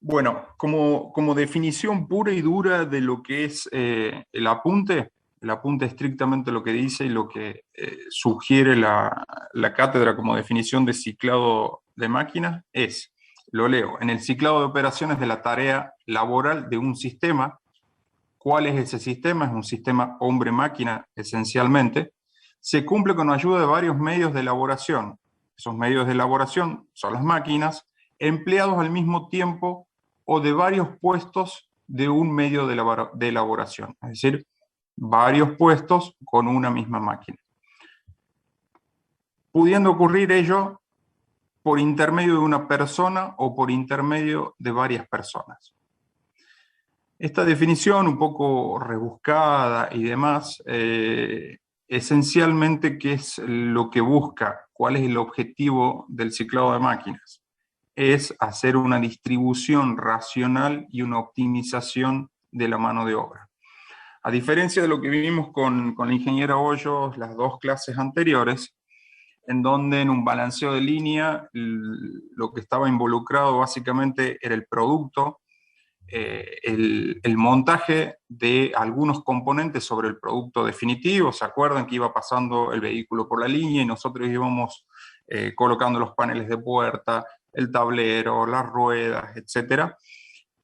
Bueno, como definición pura y dura de lo que es el apunte estrictamente lo que dice y lo que sugiere la cátedra como definición de ciclado de máquinas es, lo leo, en el ciclado de operaciones de la tarea laboral de un sistema. ¿Cuál es ese sistema? Es un sistema hombre-máquina, esencialmente. Se cumple con ayuda de varios medios de elaboración. Esos medios de elaboración son las máquinas, empleados al mismo tiempo o de varios puestos de un medio de elaboración. Es decir, varios puestos con una misma máquina. Pudiendo ocurrir ello por intermedio de una persona o por intermedio de varias personas. Esta definición, un poco rebuscada y demás, esencialmente, ¿qué es lo que busca? ¿Cuál es el objetivo del ciclado de máquinas? Es hacer una distribución racional y una optimización de la mano de obra. A diferencia de lo que vimos con la ingeniera Hoyos las dos clases anteriores, en donde en un balanceo de línea lo que estaba involucrado básicamente era el producto, el montaje de algunos componentes sobre el producto definitivo. ¿Se acuerdan que iba pasando el vehículo por la línea y nosotros íbamos colocando los paneles de puerta, el tablero, las ruedas, etcétera?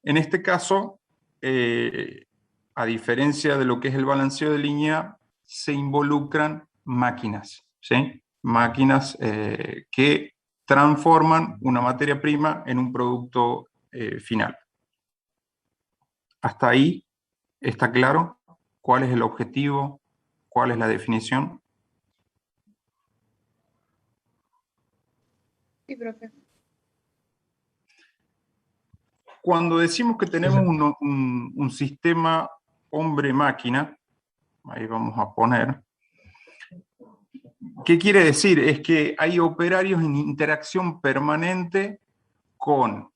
En este caso, a diferencia de lo que es el balanceo de línea, se involucran máquinas, ¿sí? Máquinas que transforman una materia prima en un producto final. Hasta ahí está claro cuál es el objetivo, cuál es la definición. Sí, profe. Cuando decimos que tenemos un sistema hombre-máquina, ahí vamos a poner, ¿qué quiere decir? Es que hay operarios en interacción permanente con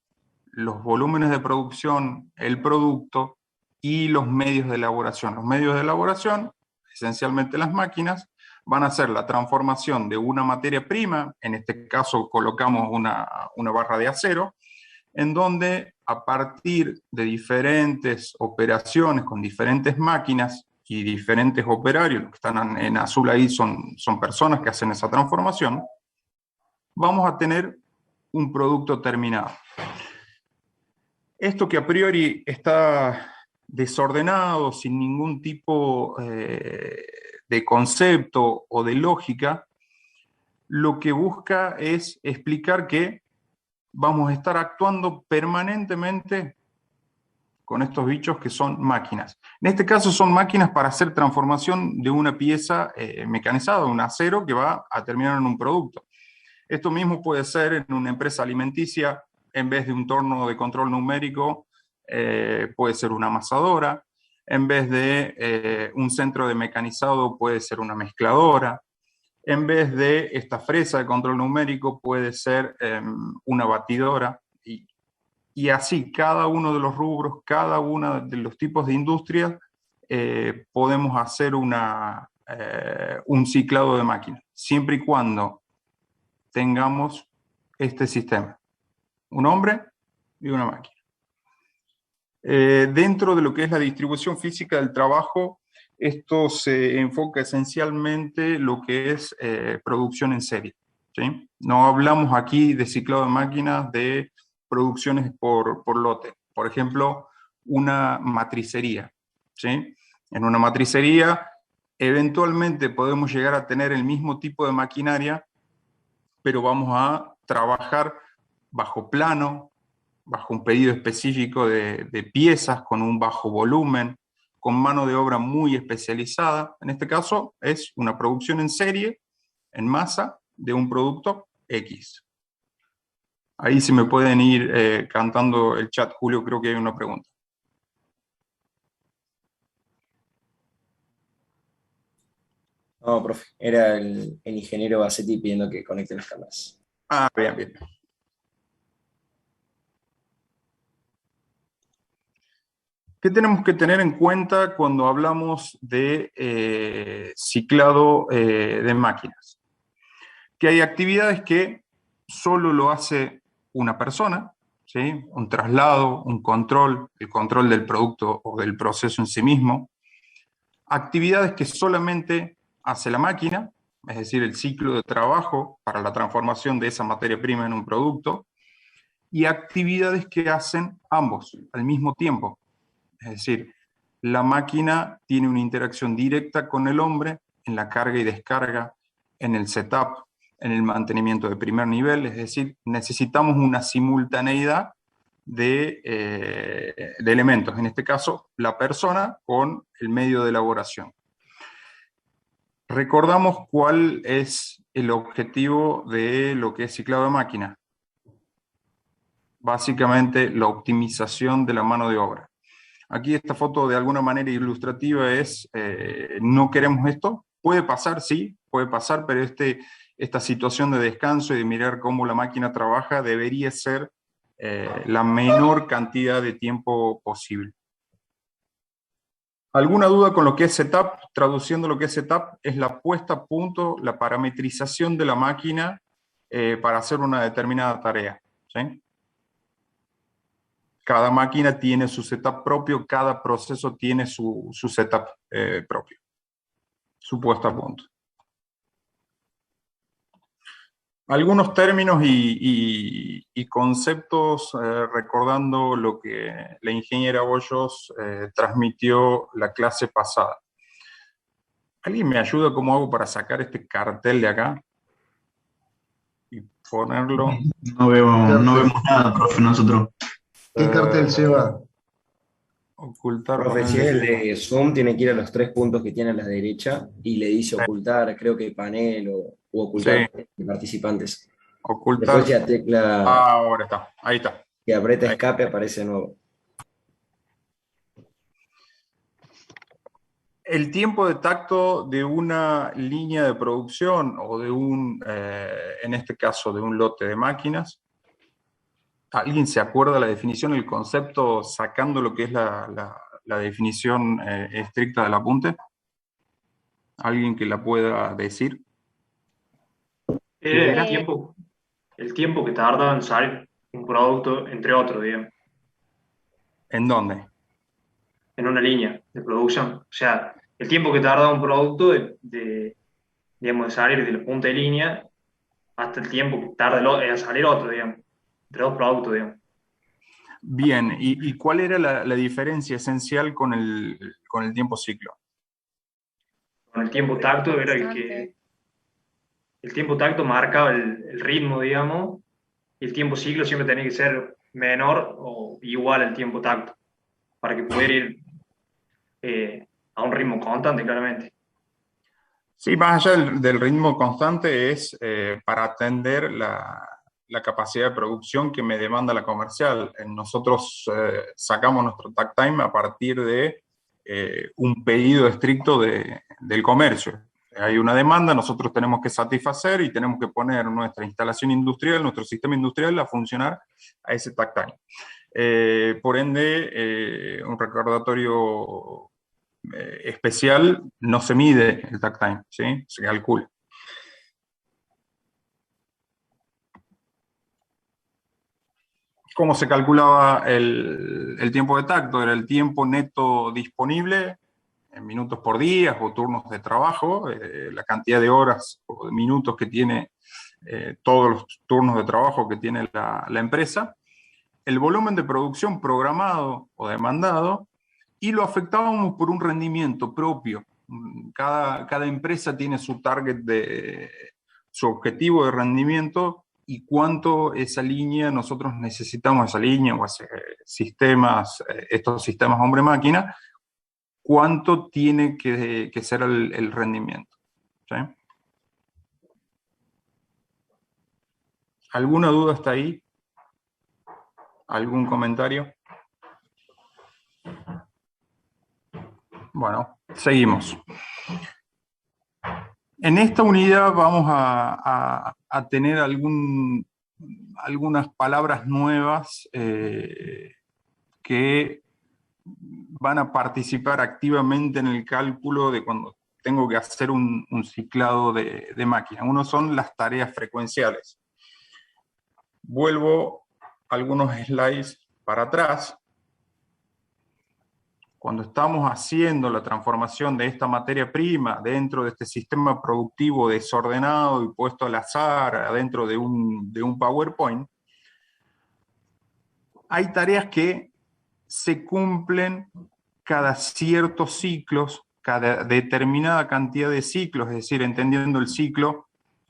los volúmenes de producción, el producto y los medios de elaboración. Los medios de elaboración, esencialmente las máquinas, van a hacer la transformación de una materia prima, en este caso colocamos una barra de acero, en donde a partir de diferentes operaciones con diferentes máquinas y diferentes operarios, los que están en azul ahí son personas que hacen esa transformación, vamos a tener un producto terminado. Esto que a priori está desordenado, sin ningún tipo de concepto o de lógica, lo que busca es explicar que vamos a estar actuando permanentemente con estos bichos que son máquinas. En este caso son máquinas para hacer transformación de una pieza mecanizada, un acero que va a terminar en un producto. Esto mismo puede ser en una empresa alimenticia, en vez de un torno de control numérico, puede ser una amasadora, en vez de un centro de mecanizado puede ser una mezcladora, en vez de esta fresa de control numérico puede ser una batidora, y así cada uno de los rubros, cada uno de los tipos de industria, podemos hacer un ciclado de máquinas, siempre y cuando tengamos este sistema, un hombre y una máquina. Dentro de lo que es la distribución física del trabajo, esto se enfoca esencialmente lo que es producción en serie, ¿sí? No hablamos aquí de ciclado de máquinas de producciones por lote. Por ejemplo, una matricería, ¿sí? En una matricería, eventualmente podemos llegar a tener el mismo tipo de maquinaria, pero vamos a trabajar bajo plano, bajo un pedido específico de piezas, con un bajo volumen, con mano de obra muy especializada. En este caso es una producción en serie, en masa, de un producto X. Ahí se me pueden ir cantando el chat, Julio, creo que hay una pregunta. No, profe, era el ingeniero Bacetti pidiendo que conecte las cámaras. Ah, bien, bien. ¿Qué tenemos que tener en cuenta cuando hablamos de ciclado de máquinas? Que hay actividades que solo lo hace una persona, ¿sí? Un traslado, un control, el control del producto o del proceso en sí mismo. Actividades que solamente hace la máquina, es decir, el ciclo de trabajo para la transformación de esa materia prima en un producto, y actividades que hacen ambos al mismo tiempo. Es decir, la máquina tiene una interacción directa con el hombre en la carga y descarga, en el setup, en el mantenimiento de primer nivel, es decir, necesitamos una simultaneidad de elementos, en este caso la persona con el medio de elaboración. Recordamos cuál es el objetivo de lo que es ciclado de máquina. Básicamente la optimización de la mano de obra. Aquí esta foto de alguna manera ilustrativa es, no queremos esto, puede pasar, sí, puede pasar, pero esta situación de descanso y de mirar cómo la máquina trabaja debería ser la menor cantidad de tiempo posible. ¿Alguna duda con lo que es setup? Traduciendo lo que es setup, es la puesta a punto, la parametrización de la máquina para hacer una determinada tarea, ¿sí? Cada máquina tiene su setup propio, cada proceso tiene su setup propio, su puesta a punto. Algunos términos y conceptos recordando lo que la ingeniera Hoyos transmitió la clase pasada. ¿Alguien me ayuda cómo hago para sacar este cartel de acá? Y ponerlo. No vemos nada, profe, nosotros. ¿Qué cartel lleva? Ocultar Profe, panel si es el de... de Zoom, tiene que ir a los tres puntos que tiene a la derecha y le dice ocultar, creo que panel o Sí, ocultar participantes. ocultar. Después ya tecla Ahora está, ahí está. que aprieta Ahí. escape aparece de nuevo. El tiempo de tacto de una línea de producción o de en este caso, de un lote de máquinas. ¿Alguien se acuerda la definición, el concepto, sacando lo que es la definición estricta del apunte? ¿Alguien que la pueda decir? El tiempo que tarda en salir un producto, entre otros, digamos, ¿En dónde? en una línea de producción. O sea, el tiempo que tarda un producto digamos, de salir de la punta de línea hasta el tiempo que tarda en salir otro, digamos, entre dos productos, digamos. Bien, ¿y cuál era la diferencia esencial con el tiempo ciclo? Con el tiempo tacto era el tiempo tacto marcaba el ritmo, digamos, y el tiempo ciclo siempre tenía que ser menor o igual al tiempo tacto, para que pudiera ir a un ritmo constante, claramente. Sí, más allá del ritmo constante es para atender la capacidad de producción que me demanda la comercial. Nosotros sacamos nuestro takt time a partir de un pedido estricto del comercio. Hay una demanda, nosotros tenemos que satisfacer y tenemos que poner nuestra instalación industrial, nuestro sistema industrial a funcionar a ese takt time. Por ende, un recordatorio especial no se mide el takt time, ¿sí? Se calcula. ¿Cómo se calculaba el tiempo de tacto? Era el tiempo neto disponible en minutos por día o turnos de trabajo, la cantidad de horas o de minutos que tiene todos los turnos de trabajo que tiene la empresa, el volumen de producción programado o demandado, y lo afectábamos por un rendimiento propio. Cada empresa tiene su target, su objetivo de rendimiento y cuánto esa línea, nosotros necesitamos esa línea o sistemas, estos sistemas hombre-máquina, cuánto tiene que ser el rendimiento. ¿Sí? ¿Alguna duda hasta ahí? ¿Algún comentario? Bueno, seguimos. En esta unidad vamos a tener algunas palabras nuevas que van a participar activamente en el cálculo de cuando tengo que hacer un ciclado de máquina. Uno son las tareas frecuenciales. Vuelvo algunos slides para atrás. Cuando estamos haciendo la transformación de esta materia prima dentro de este sistema productivo desordenado y puesto al azar adentro de un PowerPoint, hay tareas que se cumplen cada ciertos ciclos, cada determinada cantidad de ciclos, es decir, entendiendo el ciclo,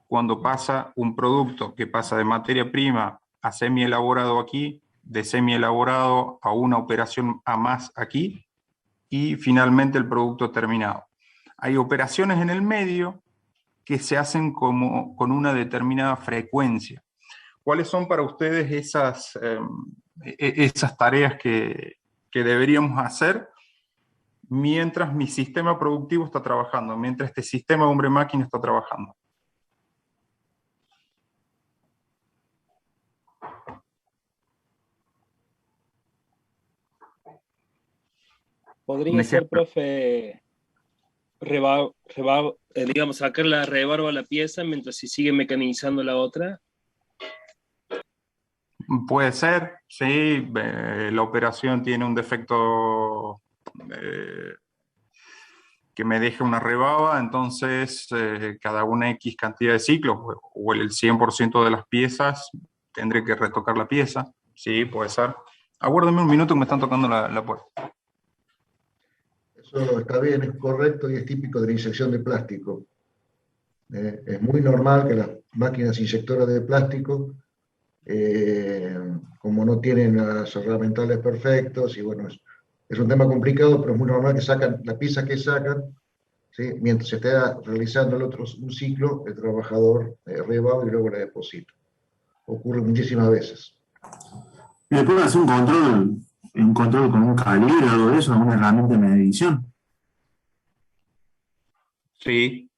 cuando pasa un producto que pasa de materia prima a semi-elaborado aquí, de semi-elaborado a una operación a más aquí, y finalmente el producto terminado. Hay operaciones en el medio que se hacen con una determinada frecuencia. ¿Cuáles son para ustedes esas tareas que deberíamos hacer mientras mi sistema productivo está trabajando, mientras este sistema hombre-máquina está trabajando? Podría ser, profe, digamos, sacar la rebarba a la pieza mientras se sigue mecanizando la otra. Puede ser, sí, la operación tiene un defecto que me deje una rebaba, entonces cada una X cantidad de ciclos, o el 100% de las piezas, tendré que retocar la pieza. Sí, puede ser. Aguárdame un minuto que me están tocando la puerta. Eso está bien, es correcto y es típico de la inyección de plástico. Es muy normal que las máquinas inyectoras de plástico, como no tienen los herramientales perfectos, y bueno, es un tema complicado, pero es muy normal que sacan la pieza que sacan, ¿sí? Mientras se esté realizando un ciclo, el trabajador rebaba y luego la deposita. Ocurre muchísimas veces. ¿Y le puede hacer un control con un calibre o algo de eso, alguna herramienta de medición? Sí,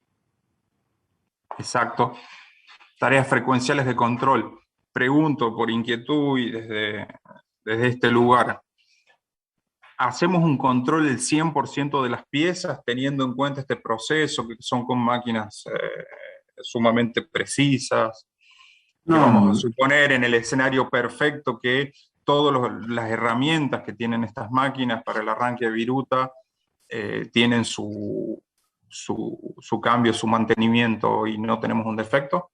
exacto. Tareas frecuenciales de control. Pregunto por inquietud y desde este lugar. ¿Hacemos un control del 100% de las piezas teniendo en cuenta este proceso, que son con máquinas sumamente precisas? No. Vamos a suponer en el escenario perfecto que todas las herramientas que tienen estas máquinas para el arranque de viruta tienen su cambio, su mantenimiento y no tenemos un defecto.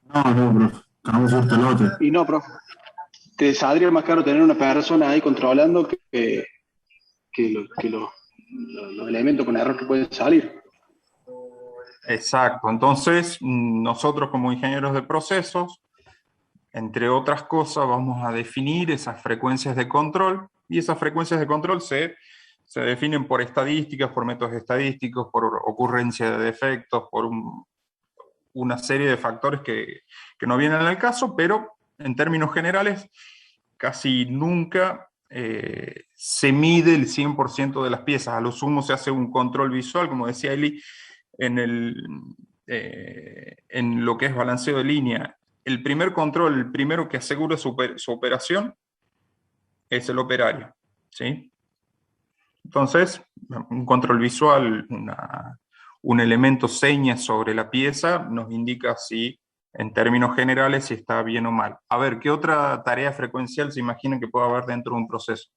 No, profe. Estamos justo el otro. Y no, profe. Te saldría más caro tener una persona ahí controlando que los elementos con error que pueden salir. Exacto. Entonces, nosotros como ingenieros de procesos, entre otras cosas, vamos a definir esas frecuencias de control, y esas frecuencias de control se definen por estadísticas, por métodos estadísticos, por ocurrencia de defectos, por una serie de factores que no vienen al caso, pero en términos generales, casi nunca se mide el 100% de las piezas. A lo sumo se hace un control visual, como decía Eli, en lo que es balanceo de línea. El primer control, el primero que asegura su operación, es el operario, ¿sí? Entonces, un control visual, un elemento seña sobre la pieza, nos indica si, en términos generales, si está bien o mal. A ver, ¿qué otra tarea frecuencial se imaginan que pueda haber dentro de un proceso?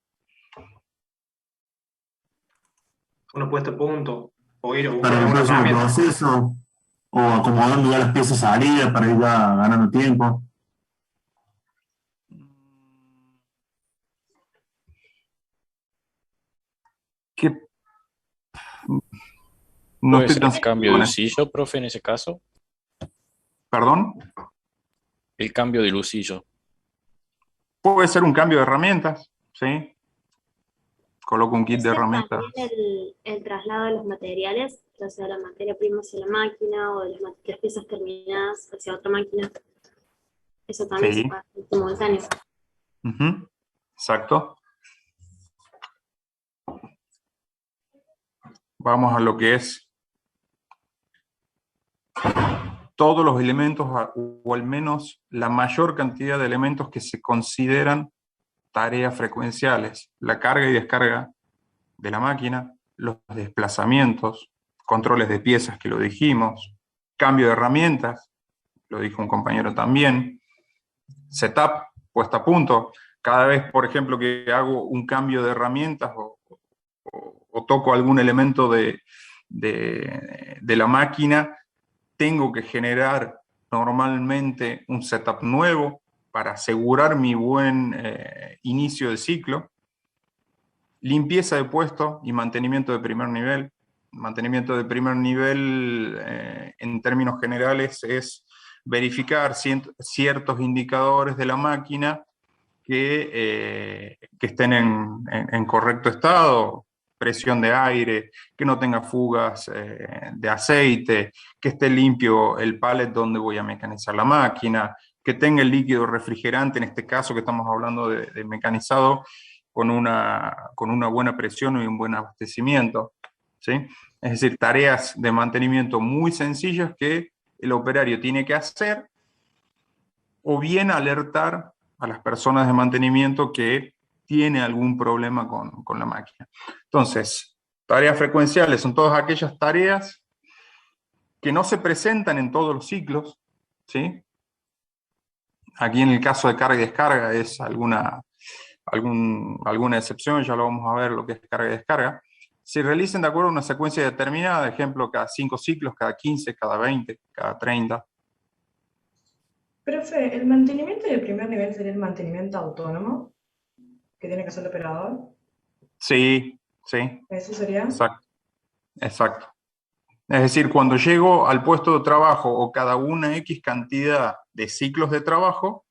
Una puesta a punto, o ir a buscar Para el una próximo herramienta. proceso, o acomodando ya las piezas salidas para ir ya ganando tiempo. ¿Qué? No ¿puede ser el cambio de usillo, profe, en ese caso? ¿Perdón? El cambio del usillo. Puede ser un cambio de herramientas, ¿sí? Coloco un kit de herramientas. El traslado de los materiales, ya sea la materia prima hacia la máquina o de las piezas terminadas hacia otra máquina. Eso también se puede hacer simultáneo. Exacto. Vamos a lo que es todos los elementos, o al menos la mayor cantidad de elementos que se consideran tareas frecuenciales: la carga y descarga de la máquina, los desplazamientos, controles de piezas, que lo dijimos, cambio de herramientas, lo dijo un compañero también, setup, puesta a punto. Cada vez, por ejemplo, que hago un cambio de herramientas o toco algún elemento de la máquina, tengo que generar normalmente un setup nuevo para asegurar mi buen inicio de ciclo. Limpieza de puesto y mantenimiento de primer nivel. Mantenimiento de primer nivel, en términos generales, es verificar ciertos indicadores de la máquina que estén en correcto estado, presión de aire, que no tenga fugas de aceite, que esté limpio el pallet donde voy a mecanizar la máquina, que tenga el líquido refrigerante, en este caso que estamos hablando de mecanizado, con una buena presión y un buen abastecimiento, ¿sí? Es decir, tareas de mantenimiento muy sencillas que el operario tiene que hacer, o bien alertar a las personas de mantenimiento que tiene algún problema con la máquina. Entonces, tareas frecuenciales son todas aquellas tareas que no se presentan en todos los ciclos, ¿sí? Aquí en el caso de carga y descarga es alguna excepción, ya lo vamos a ver lo que es carga y descarga. Se realicen de acuerdo a una secuencia determinada, de ejemplo, cada 5 ciclos, cada 15, cada 20, cada 30. Profe, ¿el mantenimiento de primer nivel sería el mantenimiento autónomo que tiene que hacer el operador? Sí, sí. ¿Eso sería? Exacto, exacto. Es decir, cuando llego al puesto de trabajo o cada una X cantidad de ciclos de trabajo,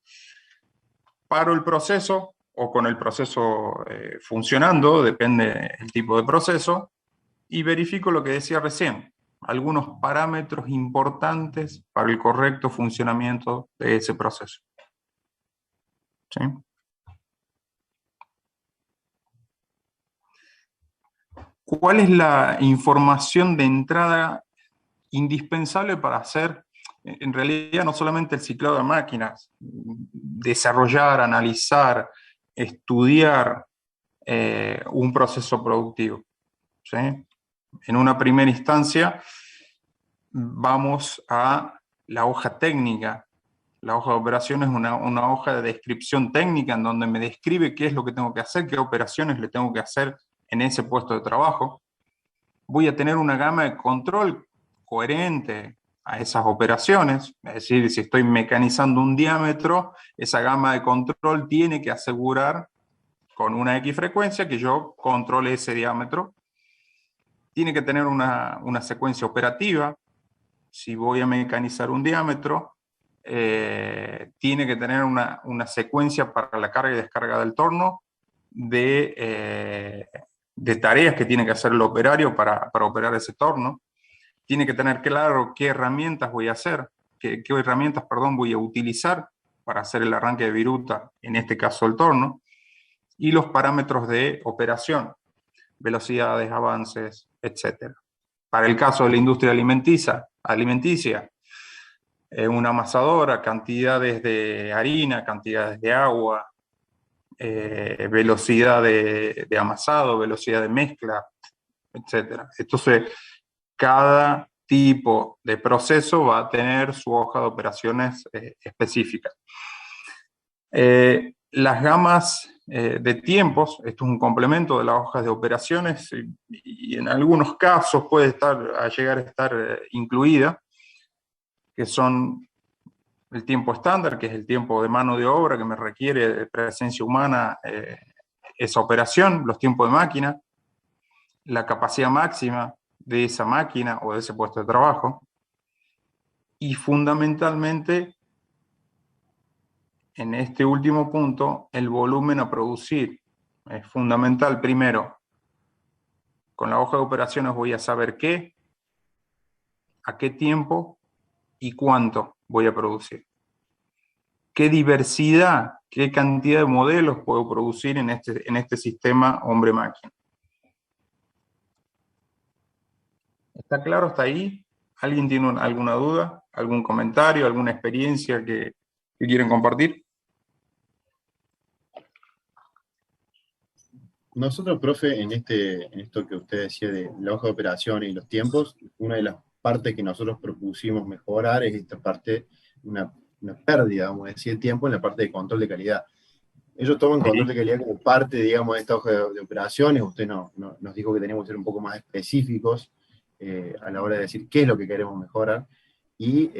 paro el proceso o con el proceso funcionando, depende del tipo de proceso, y verifico lo que decía recién, algunos parámetros importantes para el correcto funcionamiento de ese proceso. ¿Sí? ¿Cuál es la información de entrada indispensable para hacer, en realidad, no solamente el ciclado de máquinas, desarrollar, analizar, estudiar un proceso productivo? ¿Sí? En una primera instancia, vamos a la hoja técnica. La hoja de operación es una hoja de descripción técnica en donde me describe qué es lo que tengo que hacer, qué operaciones le tengo que hacer en ese puesto de trabajo. Voy a tener una gama de control coherente a esas operaciones, es decir, si estoy mecanizando un diámetro, esa gama de control tiene que asegurar con una X frecuencia que yo controle ese diámetro. Tiene que tener una secuencia operativa. Si voy a mecanizar un diámetro, tiene que tener una secuencia para la carga y descarga del torno de tareas que tiene que hacer el operario para operar ese torno. Tiene que tener claro qué herramientas voy a hacer, qué herramientas, perdón, voy a utilizar para hacer el arranque de viruta, en este caso el torno, y los parámetros de operación, velocidades, avances, etc. Para el caso de la industria alimenticia, una amasadora, cantidades de harina, cantidades de agua, velocidad de amasado, velocidad de mezcla, etc. Entonces, cada tipo de proceso va a tener su hoja de operaciones específica. Las gamas de tiempos, esto es un complemento de las hojas de operaciones y en algunos casos puede llegar a estar incluida, que son el tiempo estándar, que es el tiempo de mano de obra que me requiere de presencia humana esa operación, los tiempos de máquina, la capacidad máxima de esa máquina o de ese puesto de trabajo, y fundamentalmente, en este último punto, el volumen a producir. Es fundamental, primero, con la hoja de operaciones voy a saber qué, a qué tiempo y cuánto voy a producir. Qué diversidad, qué cantidad de modelos puedo producir en este sistema hombre-máquina. ¿Está claro hasta ahí? ¿Alguien tiene alguna duda, algún comentario, alguna experiencia que quieren compartir? Nosotros, profe, en esto que usted decía de la hoja de operación y los tiempos, una de las partes que nosotros propusimos mejorar es esta parte, una pérdida, vamos a decir, de tiempo en la parte de control de calidad. ellos toman control de calidad como parte, digamos, de esta hoja de operaciones. Usted nos dijo que teníamos que ser un poco más específicos a la hora de decir qué es lo que queremos mejorar. Y,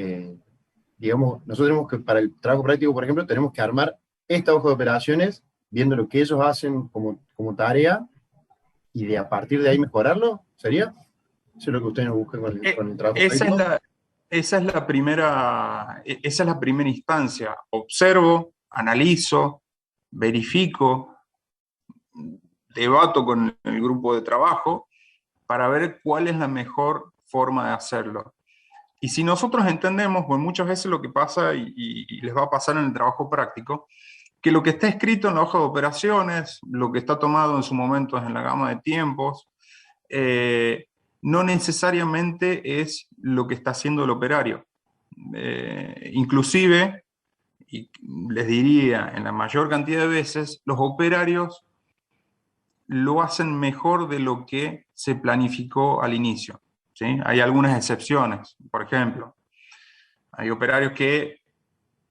digamos, nosotros tenemos que, para el trabajo práctico, por ejemplo, tenemos que armar esta hoja de operaciones, viendo lo que ellos hacen como tarea, y a partir de ahí mejorarlo, ¿sería? Eso es lo que ustedes buscan con el trabajo práctico. Esa es la primera instancia. Observo, analizo, verifico, debato con el grupo de trabajo para ver cuál es la mejor forma de hacerlo. Y si nosotros entendemos, pues muchas veces lo que pasa, y les va a pasar en el trabajo práctico, que lo que está escrito en la hoja de operaciones, lo que está tomado en su momento en la gama de tiempos, no necesariamente es lo que está haciendo el operario. Inclusive, y les diría, en la mayor cantidad de veces, los operarios lo hacen mejor de lo que se planificó al inicio, ¿sí? Hay algunas excepciones. Por ejemplo, hay operarios que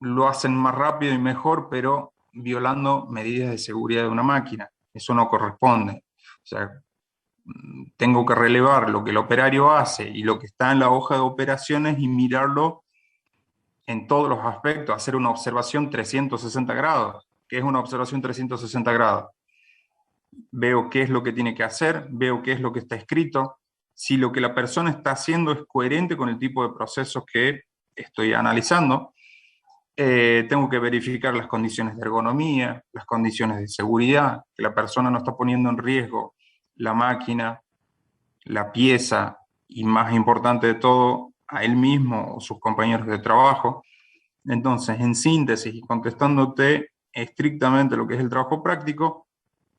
lo hacen más rápido y mejor, pero violando medidas de seguridad de una máquina. Eso no corresponde. O sea, tengo que relevar lo que el operario hace y lo que está en la hoja de operaciones y mirarlo en todos los aspectos, hacer una observación 360 grados. ¿Qué es una observación 360 grados? Veo qué es lo que tiene que hacer, veo qué es lo que está escrito, si lo que la persona está haciendo es coherente con el tipo de procesos que estoy analizando. Tengo que verificar las condiciones de ergonomía, las condiciones de seguridad, que la persona no está poniendo en riesgo la máquina, la pieza, y más importante de todo, a él mismo o sus compañeros de trabajo. Entonces, en síntesis, y contestándote estrictamente lo que es el trabajo práctico,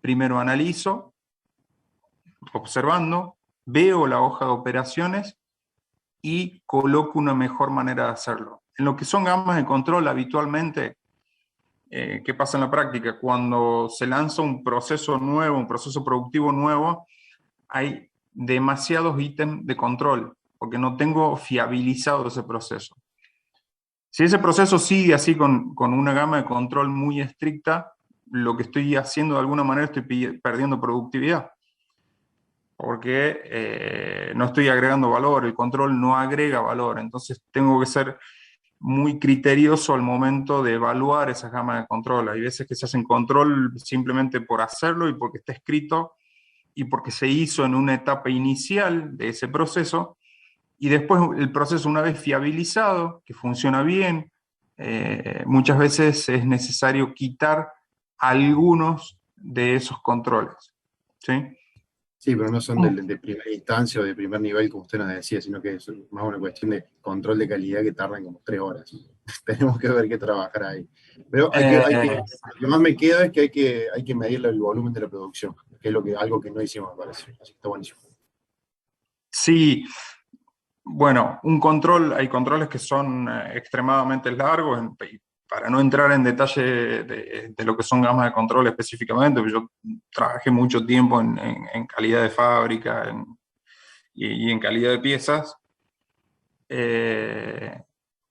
primero analizo, observando, veo la hoja de operaciones y coloco una mejor manera de hacerlo. En lo que son gamas de control, habitualmente, ¿qué pasa en la práctica? Cuando se lanza un proceso nuevo, un proceso productivo nuevo, hay demasiados ítems de control, porque no tengo fiabilizado ese proceso. Si ese proceso sigue así con una gama de control muy estricta, lo que estoy haciendo de alguna manera estoy perdiendo productividad, porque no estoy agregando valor, el control no agrega valor, entonces tengo que ser muy criterioso al momento de evaluar esa gama de control. Hay veces que se hacen control simplemente por hacerlo y porque está escrito y porque se hizo en una etapa inicial de ese proceso, y después el proceso, una vez fiabilizado, que funciona bien, muchas veces es necesario quitar algunos de esos controles, ¿sí? Sí, pero no son de primera instancia o de primer nivel, como usted nos decía, sino que es más una cuestión de control de calidad que tardan como 3 horas. Tenemos que ver qué trabajar ahí. Pero lo que más me queda es que hay que medir el volumen de la producción, que es algo que no hicimos, me parece. Así que está buenísimo. Sí, bueno, hay controles que son extremadamente largos, para no entrar en detalle de lo que son gamas de control específicamente, porque yo trabajé mucho tiempo en calidad de fábrica y en calidad de piezas.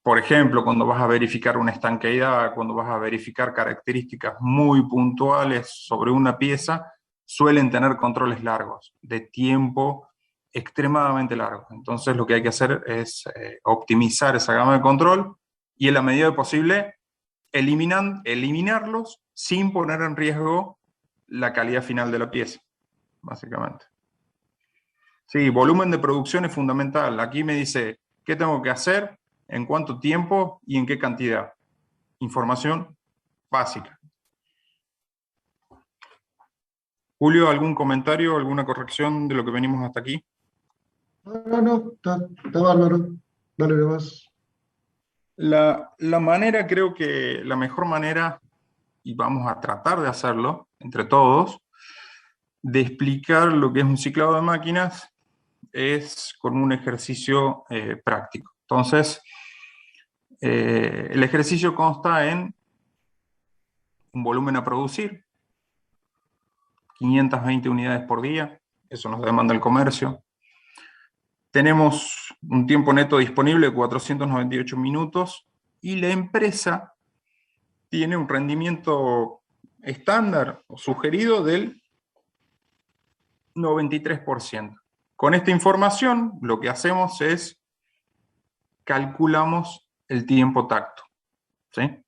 Por ejemplo, cuando vas a verificar una estanqueidad, cuando vas a verificar características muy puntuales sobre una pieza, suelen tener controles largos, de tiempo extremadamente largos. Entonces lo que hay que hacer es optimizar esa gama de control y en la medida posible eliminarlos sin poner en riesgo la calidad final de la pieza, básicamente. Sí, volumen de producción es fundamental. Aquí me dice qué tengo que hacer, en cuánto tiempo y en qué cantidad. Información básica. Julio, ¿algún comentario, alguna corrección de lo que venimos hasta aquí? No, está bárbaro. Dale nomás. La manera, creo que la mejor manera, y vamos a tratar de hacerlo entre todos, de explicar lo que es un ciclado de máquinas es con un ejercicio práctico. Entonces, el ejercicio consta en un volumen a producir, 520 unidades por día, eso nos demanda el comercio. Tenemos un tiempo neto disponible de 498 minutos y la empresa tiene un rendimiento estándar o sugerido del 93%. Con esta información, lo que hacemos es calculamos el tiempo tacto, ¿sí?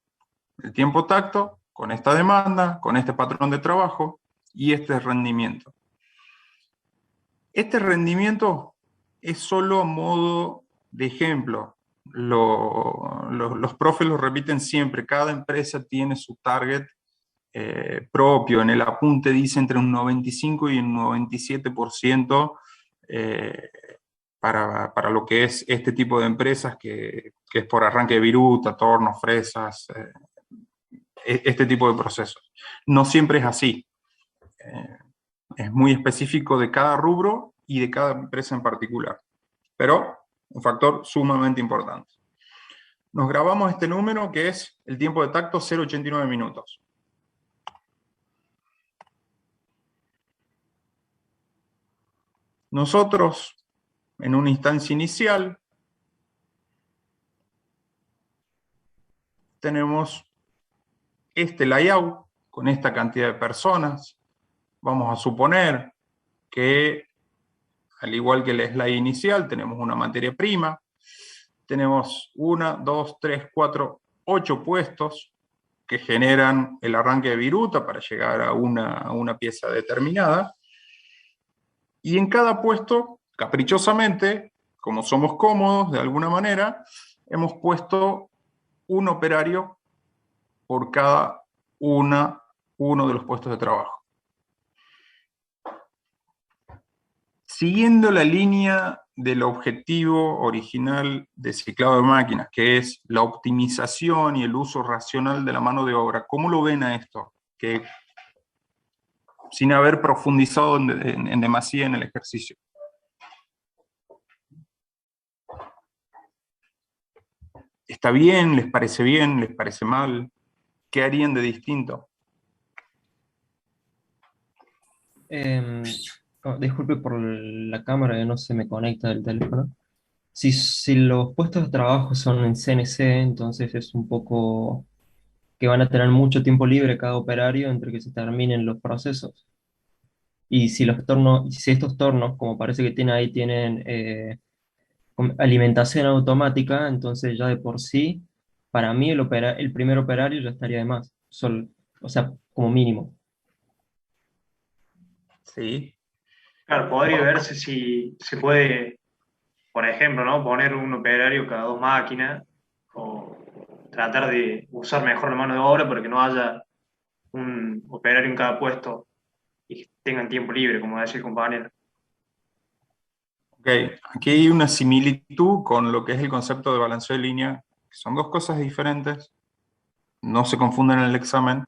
El tiempo tacto con esta demanda, con este patrón de trabajo y este rendimiento. Este rendimiento es solo a modo de ejemplo. Los profes lo repiten siempre, cada empresa tiene su target propio. En el apunte dice entre un 95 y un 97% para lo que es este tipo de empresas que es por arranque de viruta, tornos, fresas, este tipo de procesos. No siempre es así. Es muy específico de cada rubro y de cada empresa en particular. Pero un factor sumamente importante. Nos grabamos este número que es el tiempo de tacto 0,89 minutos. Nosotros, en una instancia inicial, tenemos este layout con esta cantidad de personas. Vamos a suponer que, al igual que el slide inicial, tenemos una materia prima. Tenemos 1, 2, 3, 4, 8 puestos que generan el arranque de viruta para llegar a una pieza determinada. Y en cada puesto, caprichosamente, como somos cómodos de alguna manera, hemos puesto un operario por cada uno de los puestos de trabajo. Siguiendo la línea del objetivo original de ciclado de máquinas, que es la optimización y el uso racional de la mano de obra, ¿cómo lo ven a esto? Que, sin haber profundizado en demasía en el ejercicio. ¿Está bien? ¿Les parece bien? ¿Les parece mal? ¿Qué harían de distinto? Disculpe por la cámara que no se me conecta del teléfono. Si los puestos de trabajo son en CNC, entonces es un poco que van a tener mucho tiempo libre cada operario entre que se terminen los procesos. Y si si estos tornos, como parece que tiene ahí, tienen alimentación automática, entonces ya de por sí, para mí el primer operario ya estaría de más. O sea, como mínimo. Sí. Claro, podría verse si se puede, por ejemplo, ¿no? Poner un operario cada 2 máquinas o tratar de usar mejor la mano de obra para que no haya un operario en cada puesto y que tengan tiempo libre, como decía el compañero. Ok, aquí hay una similitud con lo que es el concepto de balanceo de línea, que son dos cosas diferentes, no se confunden en el examen,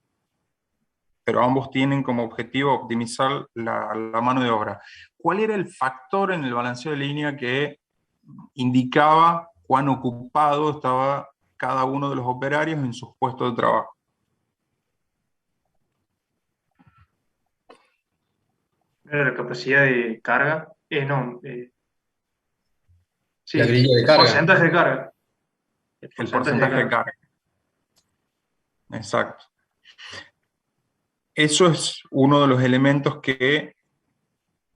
pero ambos tienen como objetivo optimizar la mano de obra. ¿Cuál era el factor en el balanceo de línea que indicaba cuán ocupado estaba cada uno de los operarios en sus puestos de trabajo? Era la capacidad de carga, sí, La grilla de el carga. porcentaje de carga. El porcentaje de carga. Exacto. Eso es uno de los elementos que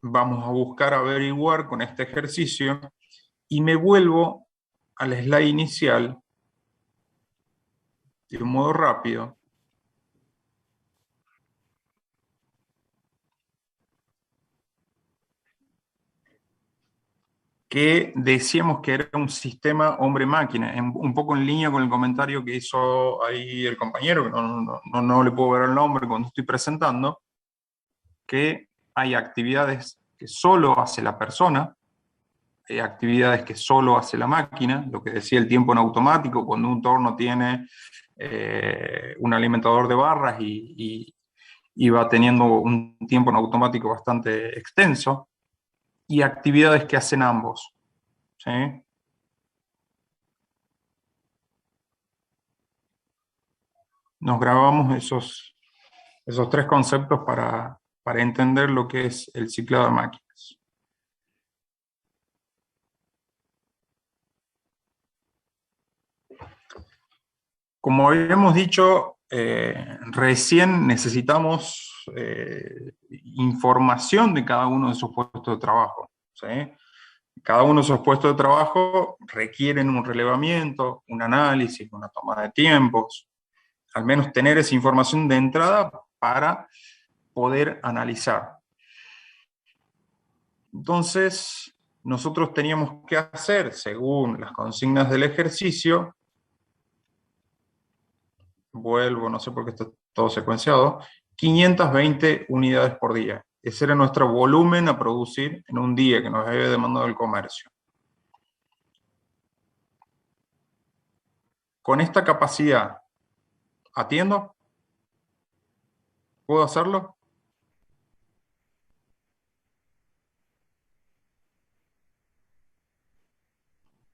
vamos a buscar averiguar con este ejercicio, y me vuelvo al slide inicial de un modo rápido. Que decíamos que era un sistema hombre-máquina, un poco en línea con el comentario que hizo ahí el compañero, que no le puedo ver el nombre cuando estoy presentando, que hay actividades que solo hace la persona, hay actividades que solo hace la máquina, lo que decía el tiempo en automático, cuando un torno tiene un alimentador de barras y va teniendo un tiempo en automático bastante extenso, y actividades que hacen ambos. ¿Sí? Nos grabamos esos 3 conceptos para entender lo que es el ciclado de máquinas. Como habíamos dicho, recién necesitamos información de cada uno de esos puestos de trabajo, ¿sí? Cada uno de esos puestos de trabajo requieren un relevamiento, un análisis, una toma de tiempos, al menos tener esa información de entrada para poder analizar. Entonces, nosotros teníamos que hacer, según las consignas del ejercicio, vuelvo, no sé por qué está todo secuenciado, 520 unidades por día. Ese era nuestro volumen a producir en un día que nos había demandado el comercio. Con esta capacidad, ¿atiendo? ¿Puedo hacerlo?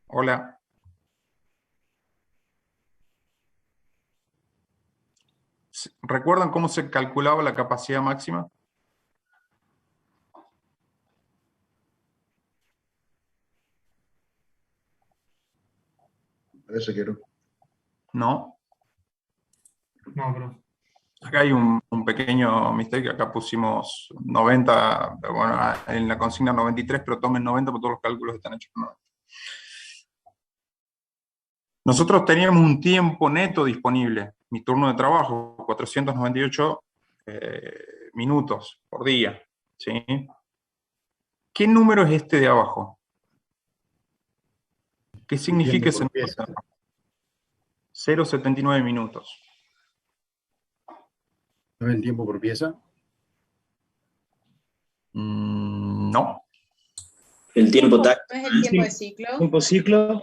Hola. ¿Recuerdan cómo se calculaba la capacidad máxima? Parece que no. No. No, pero Acá hay un pequeño mistake, acá pusimos 90, bueno, en la consigna 93, pero tomen 90 porque todos los cálculos están hechos con 90. Nosotros teníamos un tiempo neto disponible, mi turno de trabajo, 498 minutos por día, ¿sí? ¿Qué número es este de abajo? ¿Qué significa ese número? 0,79 minutos. ¿No es el tiempo por pieza? No. El tiempo tacto. ¿No es el tiempo de ciclo? ¿Tiempo ciclo?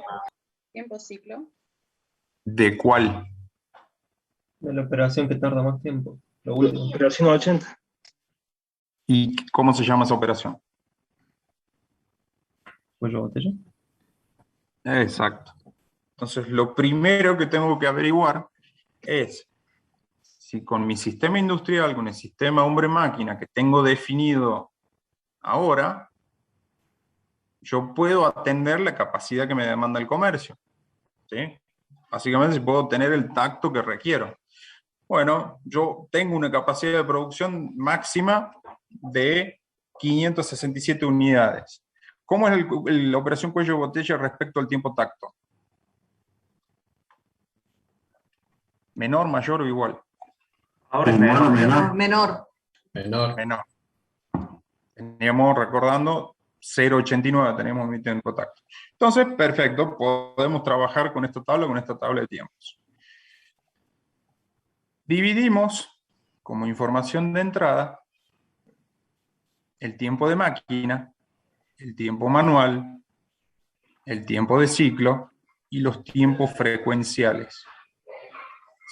¿Tiempo ciclo? ¿De cuál? De la operación que tarda más tiempo. Lo último. Operación 80. ¿Y cómo se llama esa operación? ¿Cuello botella? Exacto. Entonces, lo primero que tengo que averiguar es si con mi sistema industrial, con el sistema hombre-máquina que tengo definido ahora, yo puedo atender la capacidad que me demanda el comercio, ¿sí? Básicamente, si puedo tener el tacto que requiero. Bueno, yo tengo una capacidad de producción máxima de 567 unidades. ¿Cómo es la operación cuello de botella respecto al tiempo tacto? ¿Menor, mayor o igual? ahora es menor. Menor. Teníamos, recordando, 0,89 tenemos mi tiempo tacto. Entonces, perfecto, podemos trabajar con esta tabla de tiempos. Dividimos, como información de entrada, el tiempo de máquina, el tiempo manual, el tiempo de ciclo y los tiempos frecuenciales.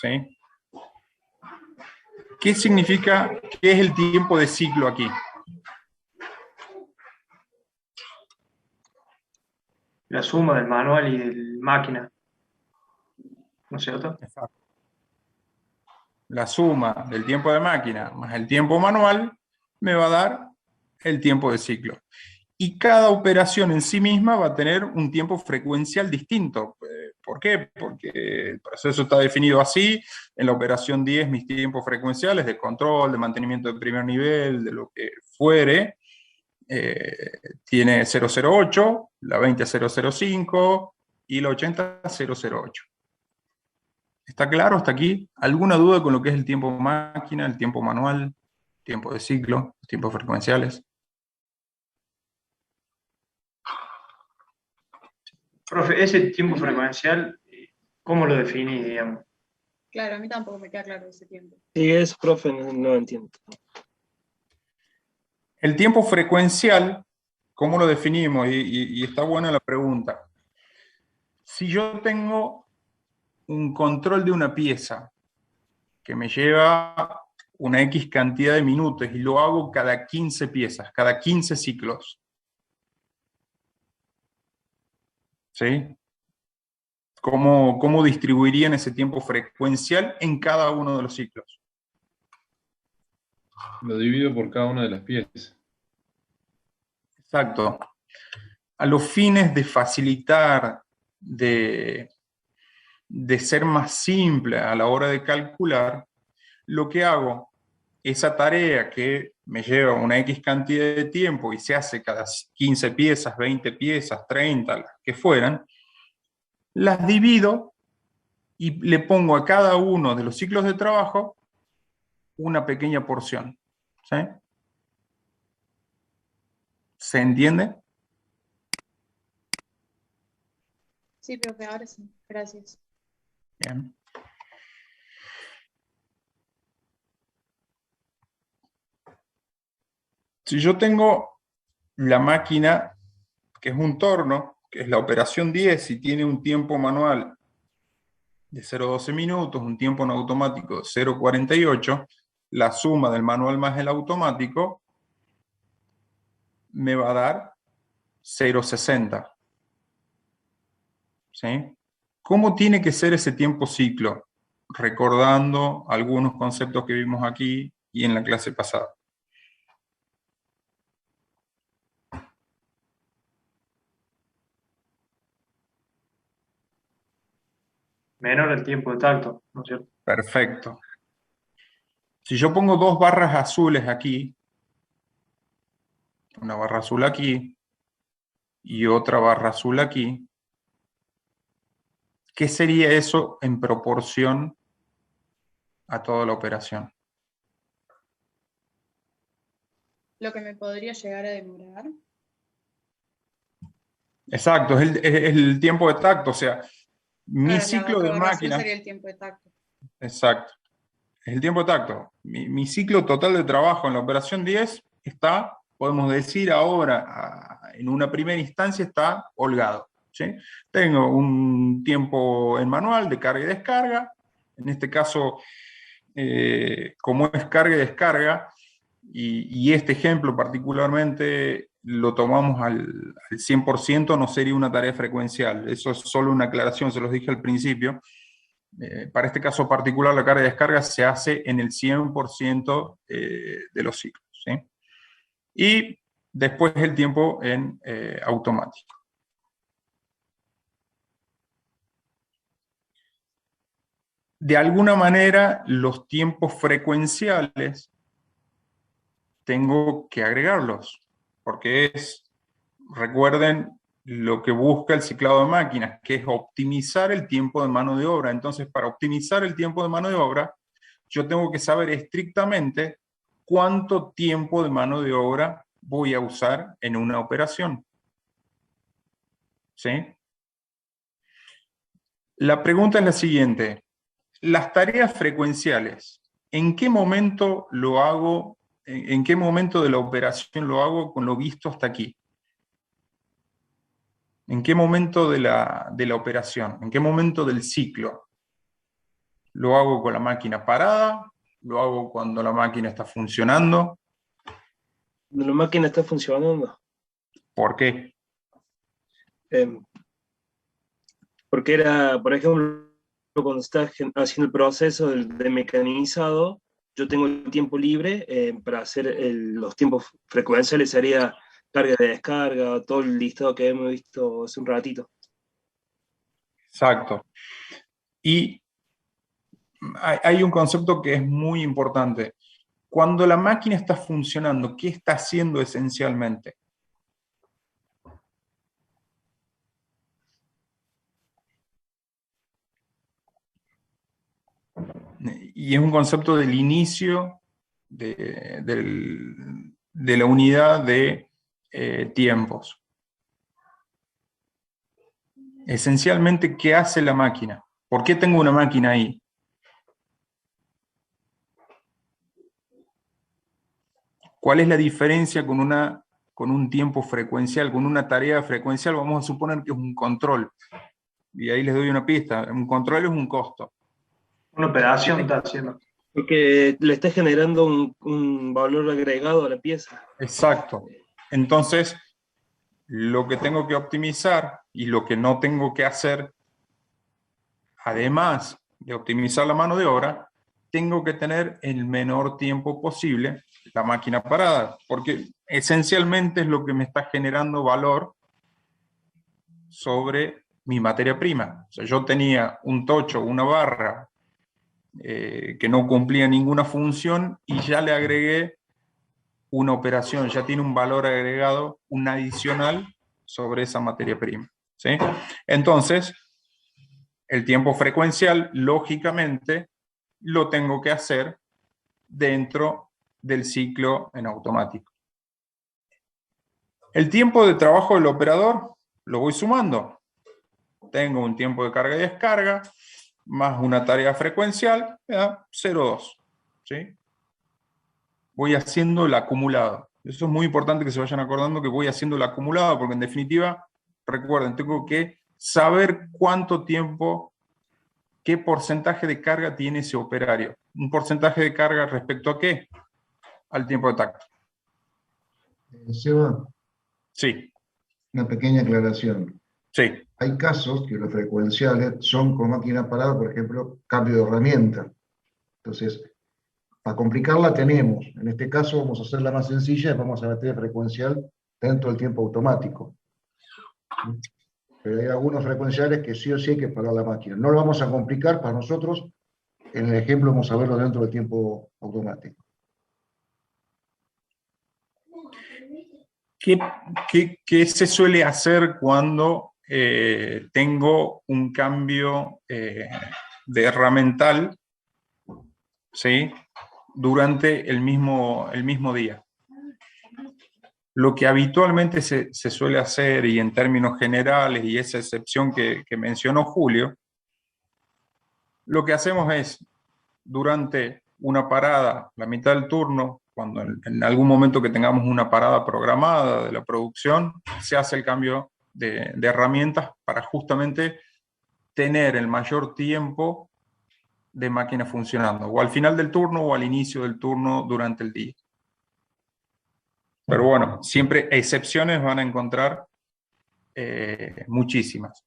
¿Sí? ¿Qué significa, qué es el tiempo de ciclo aquí? La suma del manual y del máquina. ¿No es cierto? Exacto. La suma del tiempo de máquina más el tiempo manual me va a dar el tiempo de ciclo. Y cada operación en sí misma va a tener un tiempo frecuencial distinto. ¿Por qué? Porque el proceso está definido así. En la operación 10, mis tiempos frecuenciales de control, de mantenimiento de primer nivel, de lo que fuere, tiene 008, la 20 005 y la 80 008. ¿Está claro hasta aquí? ¿Alguna duda con lo que es el tiempo máquina, el tiempo manual, tiempo de ciclo, los tiempos frecuenciales? Profe, ese tiempo frecuencial, ¿cómo lo definís, digamos? Claro, a mí tampoco me queda claro ese tiempo. Sí, es, profe, no entiendo. El tiempo frecuencial, ¿cómo lo definimos? Y está buena la pregunta. Si yo tengo un control de una pieza que me lleva una X cantidad de minutos y lo hago cada 15 piezas, cada 15 ciclos, ¿sí? ¿Cómo distribuirían ese tiempo frecuencial en cada uno de los ciclos? Lo divido por cada una de las piezas. Exacto. A los fines de facilitar, de de ser más simple a la hora de calcular, lo que hago, esa tarea que me lleva una X cantidad de tiempo y se hace cada 15 piezas, 20 piezas, 30, las que fueran, las divido y le pongo a cada uno de los ciclos de trabajo una pequeña porción. ¿Sí? ¿Se entiende? Sí, profe, ahora sí. Gracias. Bien. Si yo tengo la máquina, que es un torno, que es la operación 10, y tiene un tiempo manual de 0,12 minutos, un tiempo en automático de 0,48, la suma del manual más el automático me va a dar 0,60. ¿Sí? ¿Cómo tiene que ser ese tiempo ciclo? Recordando algunos conceptos que vimos aquí y en la clase pasada. Menor el tiempo de tacto, ¿no es cierto? Perfecto. Si yo pongo dos barras azules aquí, una barra azul aquí y otra barra azul aquí, ¿qué sería eso en proporción a toda la operación? Lo que me podría llegar a demorar. Exacto, es el tiempo de tacto, o sea, mi Claro, ciclo de la barra azul máquina. sería el tiempo de tacto. Exacto, es el tiempo de tacto. Mi ciclo total de trabajo en la operación 10 está, podemos decir ahora, en una primera instancia está holgado. ¿Sí? Tengo un tiempo en manual de carga y descarga, en este caso, como es carga y descarga, y este ejemplo particularmente lo tomamos al 100%, no sería una tarea frecuencial. Eso es solo una aclaración, se los dije al principio. Para este caso particular, la carga y descarga se hace en el 100% de los ciclos. ¿Sí? Y después el tiempo en automático. De alguna manera, los tiempos frecuenciales tengo que agregarlos, porque recuerden lo que busca el ciclado de máquinas, que es optimizar el tiempo de mano de obra. Entonces, para optimizar el tiempo de mano de obra, yo tengo que saber estrictamente cuánto tiempo de mano de obra voy a usar en una operación. ¿Sí? La pregunta es la siguiente. Las tareas frecuenciales, ¿en qué momento lo hago? ¿En qué momento de la operación lo hago con lo visto hasta aquí? ¿En qué momento de la operación? ¿En qué momento del ciclo? ¿Lo hago con la máquina parada? ¿Lo hago cuando la máquina está funcionando? Cuando la máquina está funcionando. ¿Por qué? Porque era, por ejemplo, cuando estás haciendo el proceso de mecanizado, yo tengo el tiempo libre para hacer los tiempos frecuenciales, sería carga de descarga, todo el listado que hemos visto hace un ratito. Exacto. Y hay un concepto que es muy importante. Cuando la máquina está funcionando, ¿qué está haciendo esencialmente? Y es un concepto del inicio de la unidad de tiempos. Esencialmente, ¿qué hace la máquina? ¿Por qué tengo una máquina ahí? ¿Cuál es la diferencia con un tiempo frecuencial, con una tarea frecuencial? Vamos a suponer que es un control. Y ahí les doy una pista. Un control es un costo. Una operación está haciendo. Porque le está generando un valor agregado a la pieza. Exacto. Entonces, lo que tengo que optimizar y lo que no tengo que hacer, además de optimizar la mano de obra, tengo que tener el menor tiempo posible la máquina parada, porque esencialmente es lo que me está generando valor sobre mi materia prima. O sea, yo tenía un tocho, una barra, que no cumplía ninguna función y ya le agregué una operación, ya tiene un valor agregado, un adicional sobre esa materia prima. ¿Sí? Entonces, el tiempo frecuencial, lógicamente, lo tengo que hacer dentro del ciclo en automático. El tiempo de trabajo del operador lo voy sumando. Tengo un tiempo de carga y descarga, más una tarea frecuencial, me da 0,2. ¿Sí? Voy haciendo el acumulado. Eso es muy importante que se vayan acordando que voy haciendo el acumulado, porque en definitiva, recuerden, tengo que saber cuánto tiempo, qué porcentaje de carga tiene ese operario. ¿Un porcentaje de carga respecto a qué? Al tiempo de tacto. Seba, sí. Una pequeña aclaración. Sí. Hay casos que los frecuenciales son con máquina parada, por ejemplo, cambio de herramienta. Entonces, para complicarla tenemos. En este caso vamos a hacerla más sencilla y vamos a meter frecuencial dentro del tiempo automático. Pero hay algunos frecuenciales que sí o sí hay que parar la máquina. No lo vamos a complicar para nosotros. En el ejemplo vamos a verlo dentro del tiempo automático. ¿Qué se suele hacer cuando tengo un cambio de herramental, ¿sí?, durante el mismo día? Lo que habitualmente se suele hacer, y en términos generales, y esa excepción que mencionó Julio, lo que hacemos es, durante una parada, la mitad del turno, cuando en algún momento que tengamos una parada programada de la producción, se hace el cambio de herramientas para justamente tener el mayor tiempo de máquina funcionando, o al final del turno o al inicio del turno durante el día. Pero bueno, siempre excepciones van a encontrar muchísimas.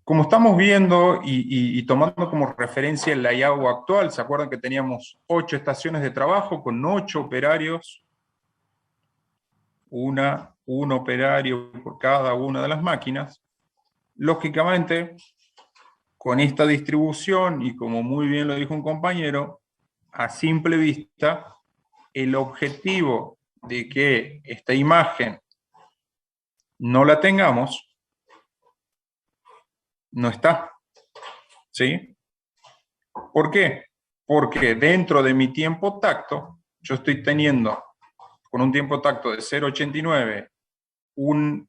Como estamos viendo y tomando como referencia el layout actual, ¿se acuerdan que teníamos 8 estaciones de trabajo con 8 operarios? Un operario por cada una de las máquinas. Lógicamente, con esta distribución, y como muy bien lo dijo un compañero, a simple vista, el objetivo de que esta imagen no la tengamos, no está. ¿Sí? ¿Por qué? Porque dentro de mi tiempo tacto, yo estoy teniendo, con un tiempo tacto de 0,89, un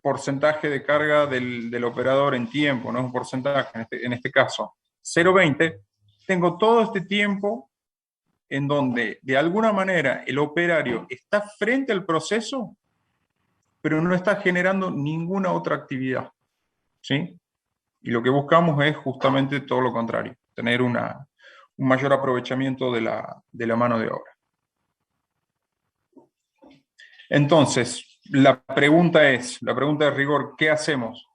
porcentaje de carga del operador en tiempo, no es un porcentaje, en este caso, 0,20, tengo todo este tiempo en donde, de alguna manera, el operario está frente al proceso, pero no está generando ninguna otra actividad. ¿Sí? Y lo que buscamos es justamente todo lo contrario, tener un mayor aprovechamiento de la mano de obra. Entonces, la pregunta de rigor, ¿qué hacemos?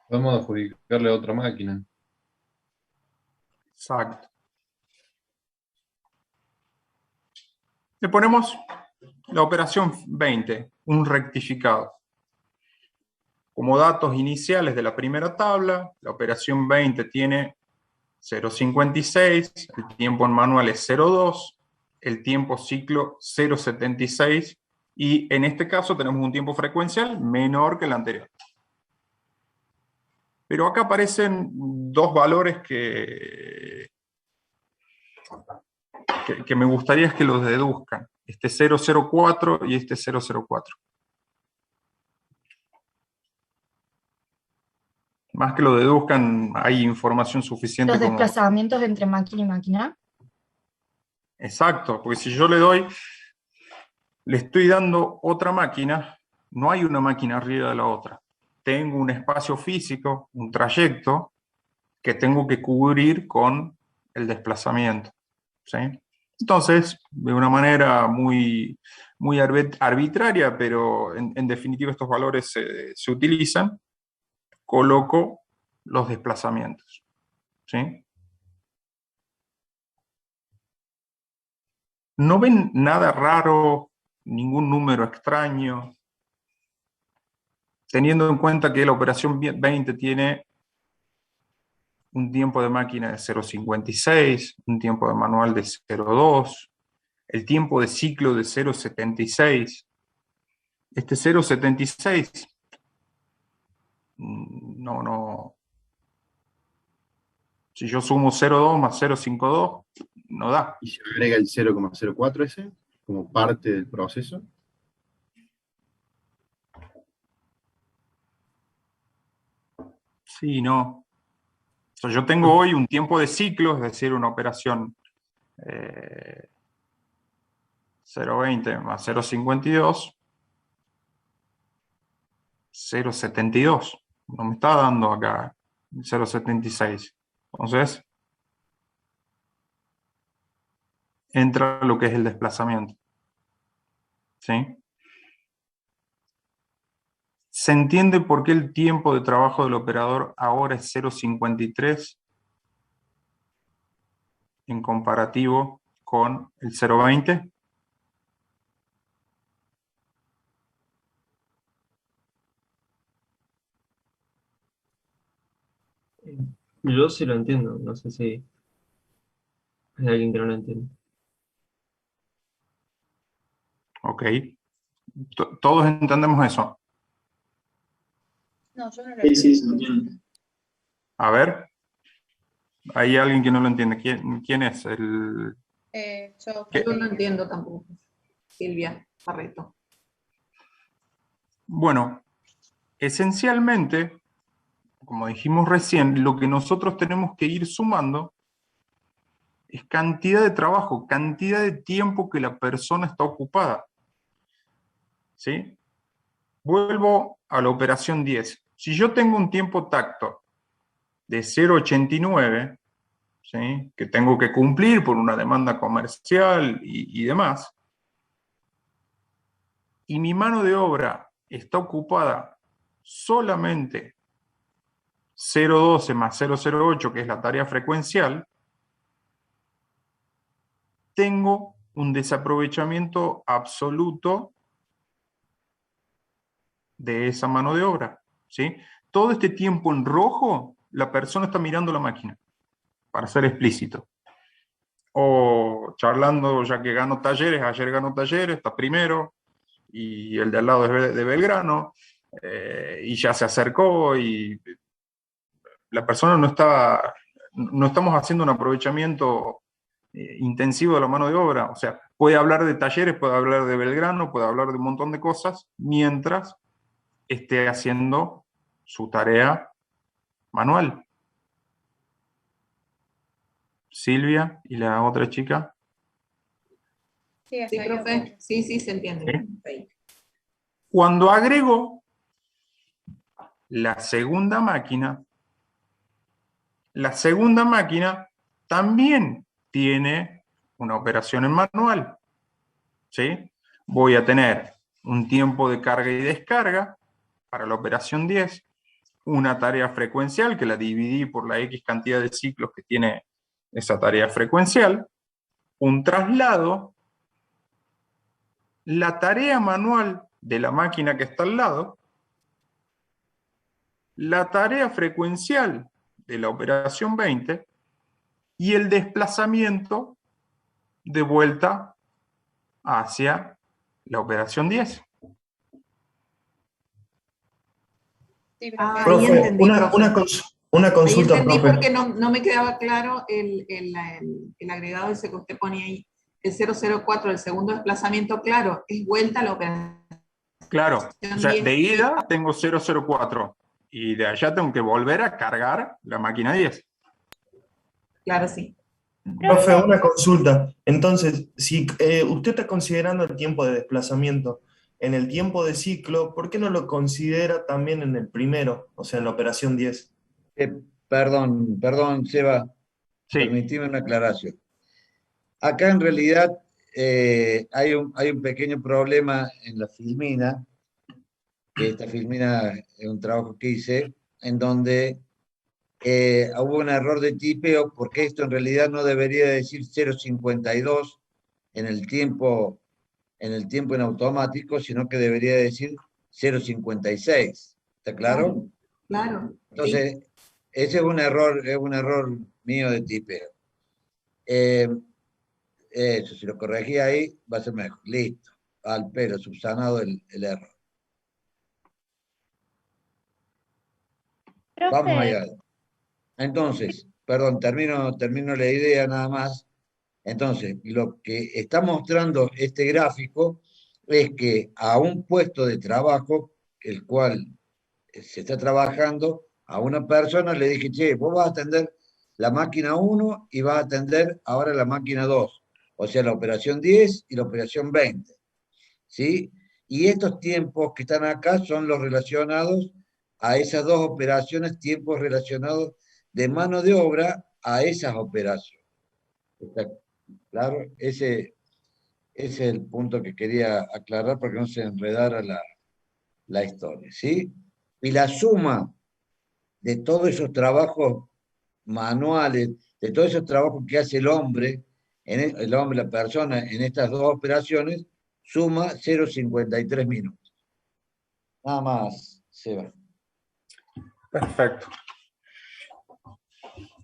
Vamos a adjudicarle a otra máquina. Exacto. Le ponemos la operación 20, un rectificado. Como datos iniciales de la primera tabla, la operación 20 tiene 0,56, el tiempo en manual es 0,2, el tiempo ciclo 0,76, y en este caso tenemos un tiempo frecuencial menor que el anterior. Pero acá aparecen dos valores que me gustaría que los deduzcan. Este 0,04 y este 0,04. Más que lo deduzcan, hay información suficiente. Los desplazamientos entre máquina y máquina. Exacto, porque si yo le estoy dando otra máquina, no hay una máquina arriba de la otra. Tengo un espacio físico, un trayecto, que tengo que cubrir con el desplazamiento. ¿Sí? Entonces, de una manera muy arbitraria, pero en definitiva estos valores se utilizan, coloco los desplazamientos. ¿Sí? ¿No ven nada raro, ningún número extraño? Teniendo en cuenta que la operación 20 tiene un tiempo de máquina de 0,56, un tiempo de manual de 0,2, el tiempo de ciclo de 0,76. Este 0,76 no. Si yo sumo 0,2 más 0,52, no da. ¿Y se agrega el 0,04 ese como parte del proceso? Sí, no. O sea, yo tengo hoy un tiempo de ciclo, es decir, una operación 0,20 más 0,52, 0,72. No me está dando acá 0,76. Entonces, entra lo que es el desplazamiento. ¿Sí? ¿Se entiende por qué el tiempo de trabajo del operador ahora es 0,53 en comparativo con el 0,20? Yo sí lo entiendo, no sé si hay alguien que no lo entiende. Ok. Todos entendemos eso. No, yo no lo Sí, sí, entiendo. se entiende. A ver, hay alguien que no lo entiende. ¿Quién es? Yo no entiendo tampoco. Silvia Barreto. Bueno, esencialmente, como dijimos recién, lo que nosotros tenemos que ir sumando es cantidad de trabajo, cantidad de tiempo que la persona está ocupada. ¿Sí? Vuelvo a la operación 10. Si yo tengo un tiempo tacto de 0,89, ¿sí?, que tengo que cumplir por una demanda comercial y demás, y mi mano de obra está ocupada solamente 0,12 más 0,08, que es la tarea frecuencial, tengo un desaprovechamiento absoluto de esa mano de obra, ¿sí? Todo este tiempo en rojo, la persona está mirando la máquina, para ser explícito. O charlando, ya que ganó talleres, ayer ganó talleres, está primero, y el de al lado es de Belgrano, y ya se acercó, y la persona no estamos haciendo un aprovechamiento intensivo de la mano de obra. O sea, puede hablar de talleres, puede hablar de Belgrano, puede hablar de un montón de cosas, mientras esté haciendo su tarea manual. Silvia y la otra chica. Sí, profe. Sí, se entiende. ¿Sí? Cuando agrego la segunda máquina también tiene una operación en manual. ¿Sí? Voy a tener un tiempo de carga y descarga para la operación 10, una tarea frecuencial que la dividí por la X cantidad de ciclos que tiene esa tarea frecuencial, un traslado, la tarea manual de la máquina que está al lado, la tarea frecuencial de la operación 20 y el desplazamiento de vuelta hacia la operación 10. Ahí entendí, una consulta, ahí entendí, profe. porque no me quedaba claro el agregado ese que usted ponía ahí, el 004, el segundo desplazamiento, claro, es vuelta a la operación. Claro, o sea, de ida tengo 004 y de allá tengo que volver a cargar la máquina 10. Claro, sí. Profe, una consulta. Entonces, si usted está considerando el tiempo de desplazamiento en el tiempo de ciclo, ¿por qué no lo considera también en el primero, o sea, en la operación 10? Perdón, Seba, sí. Permitime una aclaración. Acá en realidad hay un pequeño problema en la filmina, que esta filmina es un trabajo que hice, en donde hubo un error de tipeo, porque esto en realidad no debería decir 0,52, en el tiempo en automático, sino que debería decir 0,56. ¿Está claro? Claro. Entonces, ese es un error mío de tipeo. Eso, si lo corregí ahí, va a ser mejor. Listo. Al pelo, subsanado el error. Vamos allá. Entonces, perdón, termino la idea nada más. Entonces, lo que está mostrando este gráfico es que a un puesto de trabajo, el cual se está trabajando, a una persona le dije, che, vos vas a atender la máquina 1 y vas a atender ahora la máquina 2, o sea, la operación 10 y la operación 20, ¿sí? Y estos tiempos que están acá son los relacionados a esas dos operaciones, tiempos relacionados de mano de obra a esas operaciones. ¿Está claro? Ese es el punto que quería aclarar para que no se enredara la historia, ¿sí? Y la suma de todos esos trabajos manuales, de todos esos trabajos que hace el hombre, la persona, en estas dos operaciones, suma 0,53 minutos. Nada más, Seba. Perfecto.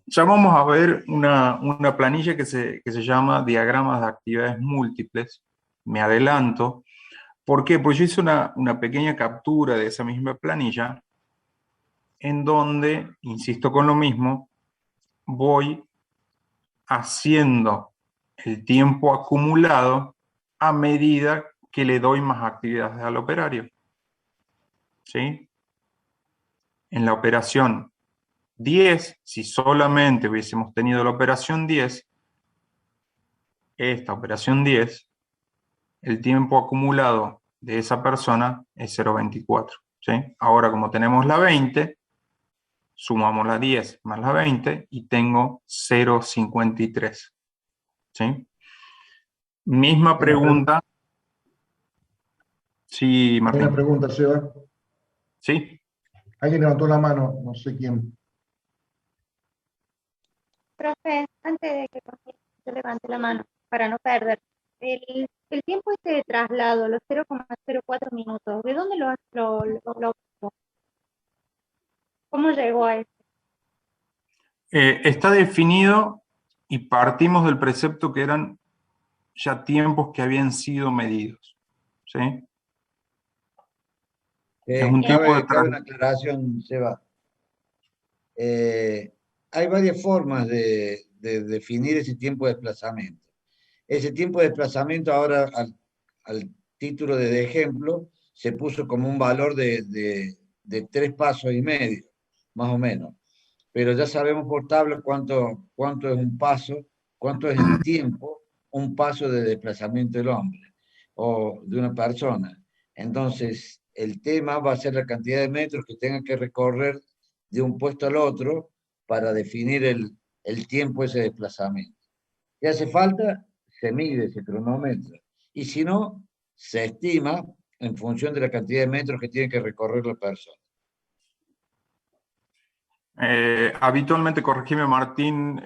Ya vamos a ver una planilla que se llama diagramas de actividades múltiples. Me adelanto. ¿Por qué? Pues yo hice una pequeña captura de esa misma planilla en donde, insisto con lo mismo, voy haciendo el tiempo acumulado a medida que le doy más actividades al operario. ¿Sí? En la operación 10, si solamente hubiésemos tenido la operación 10, esta operación 10, el tiempo acumulado de esa persona es 0,24. ¿Sí? Ahora, como tenemos la 20, sumamos la 10 más la 20 y tengo 0,53. ¿Sí? Misma pregunta. Sí, Martín. Una pregunta, Seba. Sí. Alguien levantó la mano, no sé quién. Profe, antes de que yo levante la mano, para no perder, el tiempo este de traslado, los 0,04 minutos, ¿de dónde lo obtuvo? ¿Cómo llegó a eso? Está definido y partimos del precepto que eran ya tiempos que habían sido medidos. ¿Sí? Es un tiempo de Cabe una aclaración, Seba. Hay varias formas de definir ese tiempo de desplazamiento. Ese tiempo de desplazamiento ahora, al título de ejemplo, se puso como un valor de 3 pasos y medio, más o menos. Pero ya sabemos por tabla cuánto es un paso, cuánto es el tiempo, un paso de desplazamiento del hombre o de una persona. Entonces, el tema va a ser la cantidad de metros que tenga que recorrer de un puesto al otro para definir el tiempo de ese desplazamiento. ¿Qué hace falta? Se mide, se cronometra. Y si no, se estima en función de la cantidad de metros que tiene que recorrer la persona. Habitualmente, corregime Martín,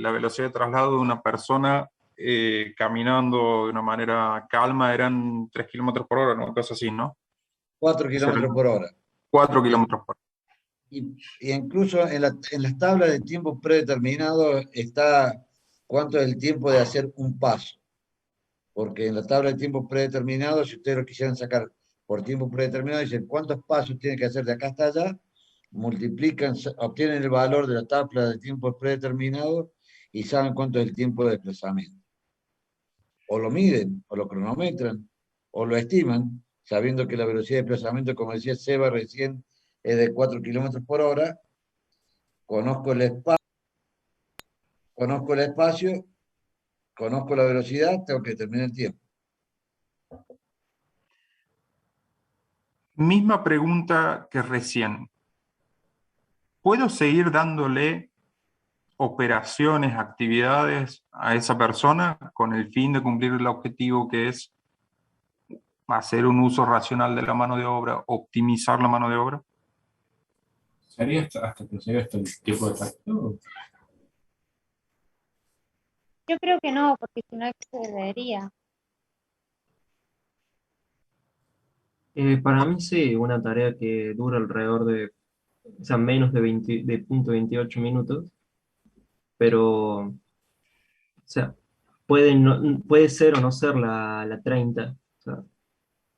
la velocidad de traslado de una persona caminando de una manera calma eran 3 kilómetros por hora, ¿no? Cosas así, ¿no? 4 kilómetros por hora. 4 kilómetros por hora. Y incluso en las tablas de tiempo predeterminado está cuánto es el tiempo de hacer un paso. Porque en la tabla de tiempo predeterminado, si ustedes lo quisieran sacar por tiempo predeterminado, dicen cuántos pasos tiene que hacer de acá hasta allá, multiplican, obtienen el valor de la tabla de tiempo predeterminado y saben cuánto es el tiempo de desplazamiento. O lo miden, o lo cronometran, o lo estiman, sabiendo que la velocidad de desplazamiento, como decía Seba recién, es de 4 kilómetros por hora. Conozco el espacio, conozco la velocidad, tengo que determinar el tiempo. Misma pregunta que recién. ¿Puedo seguir dándole operaciones, actividades a esa persona con el fin de cumplir el objetivo que es hacer un uso racional de la mano de obra, optimizar la mano de obra? ¿Sería hasta que llegue hasta el tiempo de tacto? Yo creo que no, porque si no excedería. Para mí sí, una tarea que dura alrededor de, o sea, menos de 20, de punto 28 minutos, pero, o sea, puede ser o no ser la 30. O sea,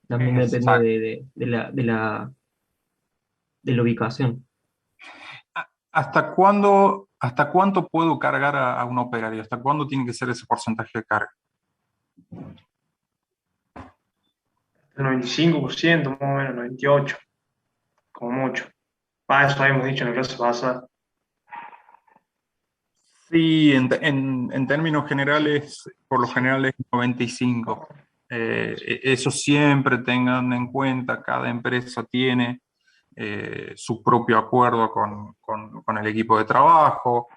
también depende Exacto. de la ubicación. ¿Hasta cuánto puedo cargar a un operario? ¿Hasta cuándo tiene que ser ese porcentaje de carga? El 95%, más o menos, 98%, como mucho. Para eso habíamos dicho en la clase pasada. Sí, en términos generales, por lo general es 95. Eso siempre tengan en cuenta, cada empresa tiene su propio acuerdo con el equipo de trabajo,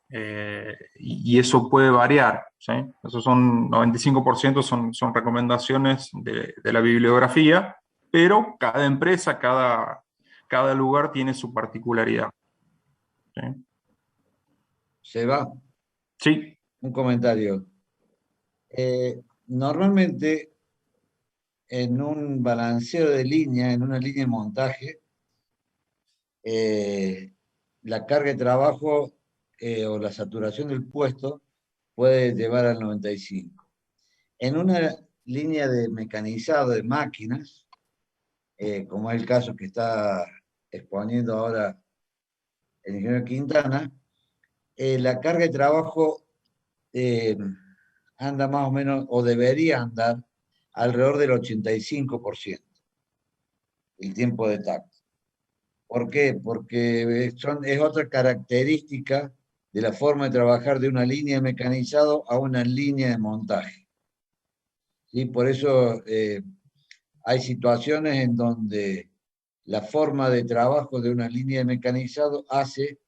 y eso puede variar, ¿sí? Esos son 95% son recomendaciones de la bibliografía, pero cada empresa, cada lugar tiene su particularidad, ¿sí? Seba, Sí. un comentario. Normalmente en un balanceo de línea, en una línea de montaje, la carga de trabajo o la saturación del puesto puede llevar al 95. En una línea de mecanizado de máquinas, como es el caso que está exponiendo ahora el ingeniero Quintana, la carga de trabajo anda más o menos, o debería andar, alrededor del 85%, el tiempo de tacto. ¿Por qué? Porque es otra característica de la forma de trabajar de una línea de mecanizado a una línea de montaje. ¿Sí? Por eso hay situaciones en donde la forma de trabajo de una línea de mecanizado hace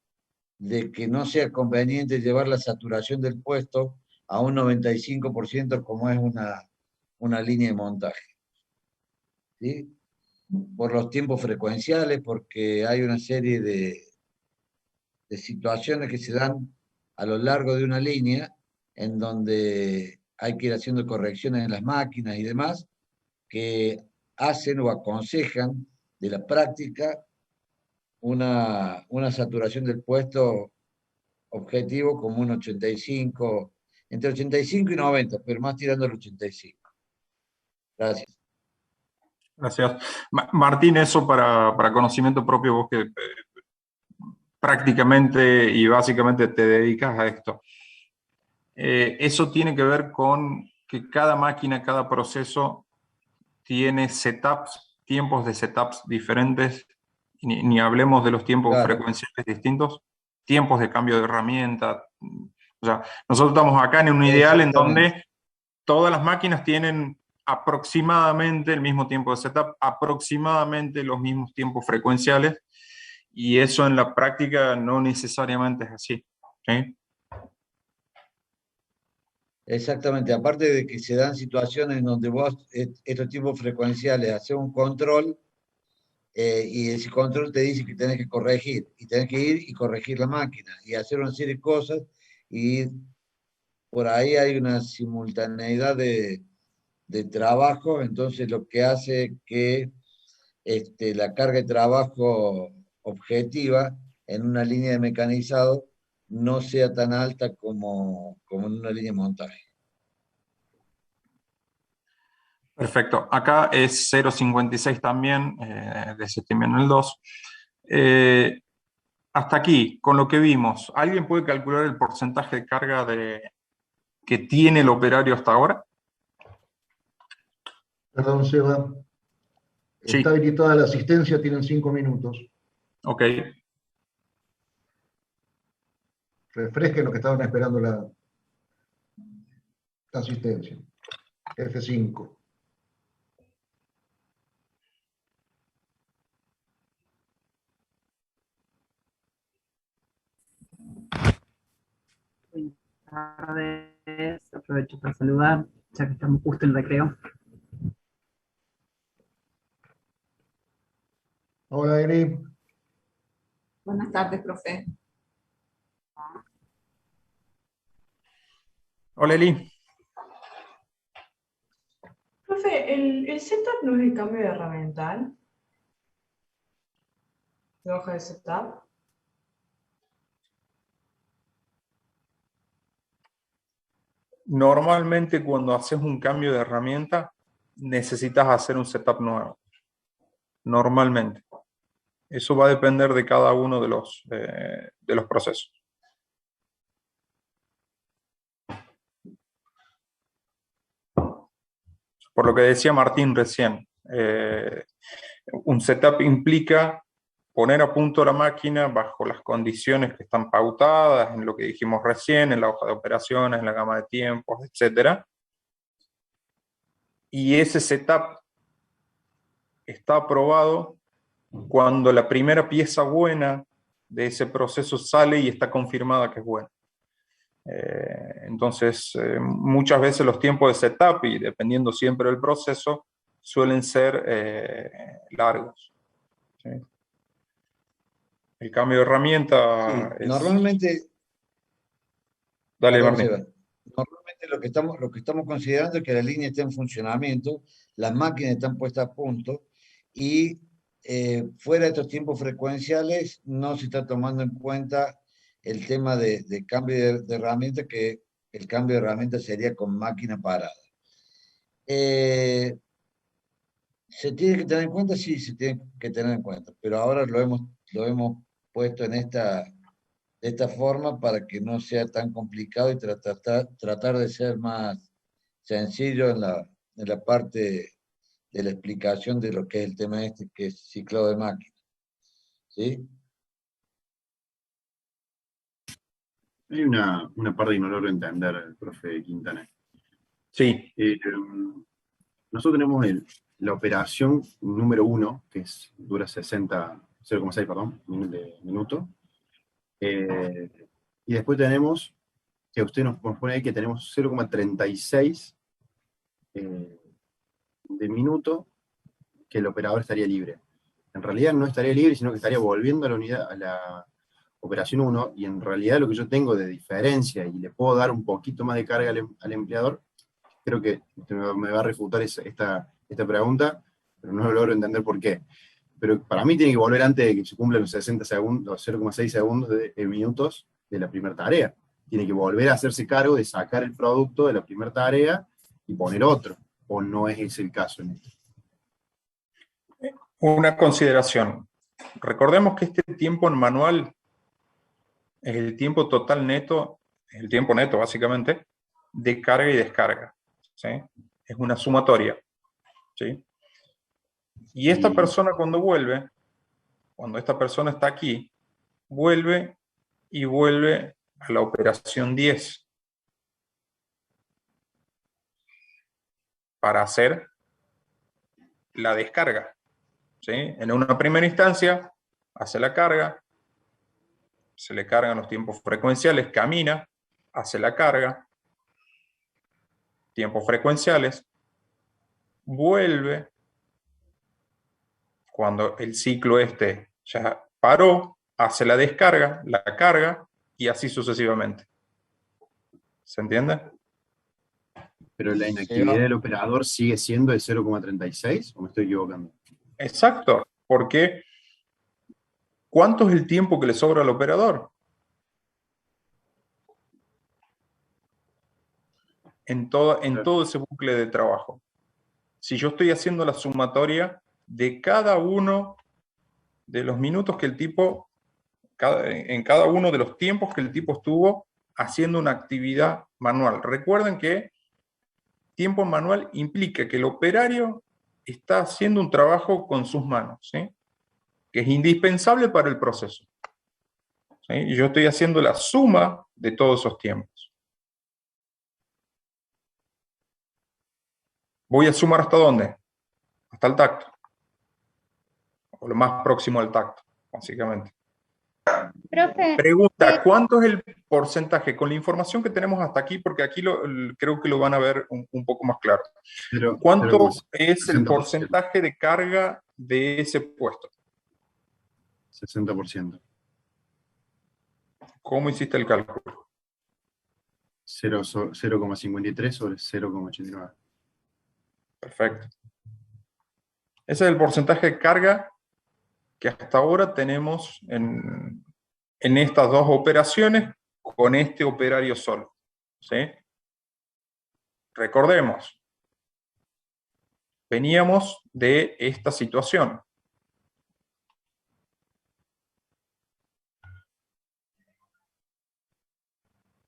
de que no sea conveniente llevar la saturación del puesto a un 95% como es una línea de montaje. ¿Sí? Por los tiempos frecuenciales, porque hay una serie de situaciones que se dan a lo largo de una línea en donde hay que ir haciendo correcciones en las máquinas y demás, que hacen o aconsejan de la práctica una saturación del puesto objetivo como un 85, entre 85 y 90, pero más tirando al 85. Gracias. Gracias. Martín, eso para conocimiento propio, vos que prácticamente y básicamente te dedicas a esto. Eso tiene que ver con que cada máquina, cada proceso tiene setups, tiempos de setups diferentes, ni hablemos de los tiempos frecuenciales distintos, tiempos de cambio de herramienta. O sea, nosotros estamos acá en un ideal en donde todas las máquinas tienen aproximadamente el mismo tiempo de setup, aproximadamente los mismos tiempos frecuenciales, y eso en la práctica no necesariamente es así, ¿sí? Exactamente, aparte de que se dan situaciones en donde vos, estos tiempos frecuenciales, haces un control y ese control te dice que tenés que corregir, y tenés que ir y corregir la máquina, y hacer una serie de cosas, y por ahí hay una simultaneidad de trabajo, entonces lo que hace que la carga de trabajo objetiva en una línea de mecanizado no sea tan alta como en una línea de montaje. Perfecto. Acá es 0,56 también, de septiembre en el 2. Hasta aquí, con lo que vimos, ¿alguien puede calcular el porcentaje de carga que tiene el operario hasta ahora? Perdón, Seba. Sí. Está habilitada la asistencia, tienen 5 minutos. Ok. Refresquen lo que estaban esperando la asistencia. F5. Buenas tardes, aprovecho para saludar, ya que estamos justo en recreo. Hola, Eri. Buenas tardes, profe. Hola, Eli. Profe, el setup no es el cambio de herramiental. La hoja de setup. Normalmente cuando haces un cambio de herramienta, necesitas hacer un setup nuevo. Normalmente. Eso va a depender de cada uno de los procesos. Por lo que decía Martín recién, un setup implica poner a punto la máquina bajo las condiciones que están pautadas, en lo que dijimos recién, en la hoja de operaciones, en la gama de tiempos, etc. Y ese setup está aprobado cuando la primera pieza buena de ese proceso sale y está confirmada que es buena. Entonces, muchas veces los tiempos de setup, y dependiendo siempre del proceso, suelen ser largos. ¿Sí? El cambio de herramienta es... Normalmente, Dale, perdón, Martín. Seba. Normalmente lo que estamos considerando es que la línea está en funcionamiento, las máquinas están puestas a punto y fuera de estos tiempos frecuenciales no se está tomando en cuenta el tema de cambio de herramienta, que el cambio de herramienta sería con máquina parada. ¿Se tiene que tener en cuenta? Sí, se tiene que tener en cuenta, pero ahora lo hemos puesto en de esta forma para que no sea tan complicado y tratar de ser más sencillo en la parte de la explicación de lo que es el tema este, que es ciclado de máquina. ¿Sí? Hay una parte que no logro entender, profe Quintana. Sí. Nosotros tenemos la operación número 1, que dura 0,6 minutos. Y después tenemos, que usted nos pone ahí que tenemos 0,36 de minuto que el operador estaría libre. En realidad no estaría libre, sino que estaría volviendo a la unidad, a la operación 1, y en realidad lo que yo tengo de diferencia, y le puedo dar un poquito más de carga al empleador, creo que usted me va a refutar esta pregunta, pero no lo logro entender por qué. Pero para mí tiene que volver antes de que se cumplan los 60 segundos, los 0,6 segundos de minutos de la primera tarea. Tiene que volver a hacerse cargo de sacar el producto de la primera tarea y poner otro, o no es ese el caso en esto. Una consideración. Recordemos que este tiempo en manual es el tiempo total neto, es el tiempo neto básicamente, de carga y descarga. ¿Sí? Es una sumatoria. ¿Sí? Y esta persona cuando esta persona está aquí, vuelve a la operación 10 para hacer la descarga. ¿Sí? En una primera instancia, hace la carga, se le cargan los tiempos frecuenciales, camina, hace la carga, tiempos frecuenciales, vuelve, cuando el ciclo ya paró, hace la descarga, la carga, y así sucesivamente. ¿Se entiende? Pero la inactividad del operador sigue siendo de 0,36, ¿o me estoy equivocando? Exacto, porque ¿cuánto es el tiempo que le sobra al operador? En todo ese bucle de trabajo. Si yo estoy haciendo la sumatoria de cada uno de los minutos que el tipo, en cada uno de los tiempos que el tipo estuvo haciendo una actividad manual. Recuerden que tiempo manual implica que el operario está haciendo un trabajo con sus manos, ¿sí? Que es indispensable para el proceso. ¿Sí? Y yo estoy haciendo la suma de todos esos tiempos. ¿Voy a sumar hasta dónde? Hasta el tacto. O lo más próximo al tacto, básicamente. Profe, Pregunta, ¿cuánto es el porcentaje? Con la información que tenemos hasta aquí, porque aquí creo que lo van a ver un poco más claro. ¿Cuánto es el porcentaje de carga de ese puesto? 60%. ¿Cómo hiciste el cálculo? 0,53 sobre 0,89. Perfecto. Ese es el porcentaje de carga que hasta ahora tenemos en estas dos operaciones con este operario solo. ¿Sí? Recordemos, veníamos de esta situación.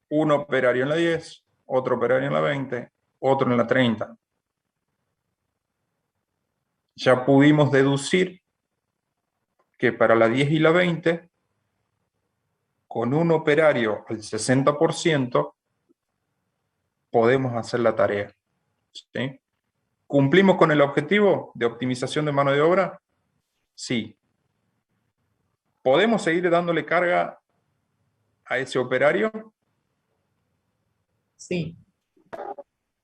Un operario en la 10, otro operario en la 20, otro en la 30. Ya pudimos deducir que para la 10 y la 20, con un operario al 60%, podemos hacer la tarea. ¿Sí? ¿Cumplimos con el objetivo de optimización de mano de obra? Sí. ¿Podemos seguir dándole carga a ese operario? Sí.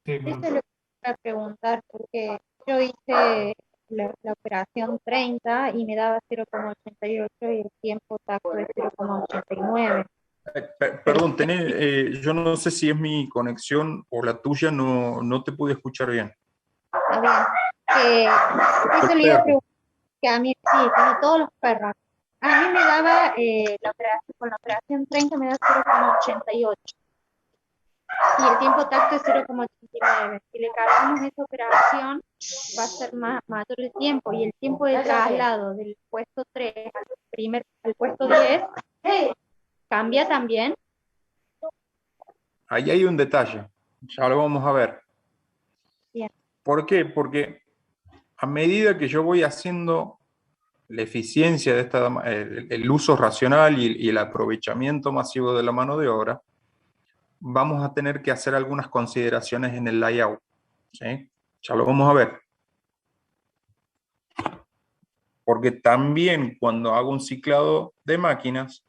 Eso es lo que quería preguntar, porque yo hice la operación 30 y me daba 0,88 y el tiempo tacto de 0,89. Perdón, yo no sé si es mi conexión o la tuya, no te pude escuchar bien. Está bien. Eso le iba a preguntar, que a mí, sí, como todos los perros. A mí me daba, con la operación 30 me da 0,88. Y el tiempo tacto es 0,89. Si le cargamos esta operación, va a ser mayor el tiempo. Y el tiempo de traslado del puesto 3 al puesto 10 cambia también. Ahí hay un detalle, ya lo vamos a ver. Bien. ¿Por qué? Porque a medida que yo voy haciendo la eficiencia de el uso racional y el aprovechamiento masivo de la mano de obra, vamos a tener que hacer algunas consideraciones en el layout. ¿Sí? Ya lo vamos a ver. Porque también cuando hago un ciclado de máquinas,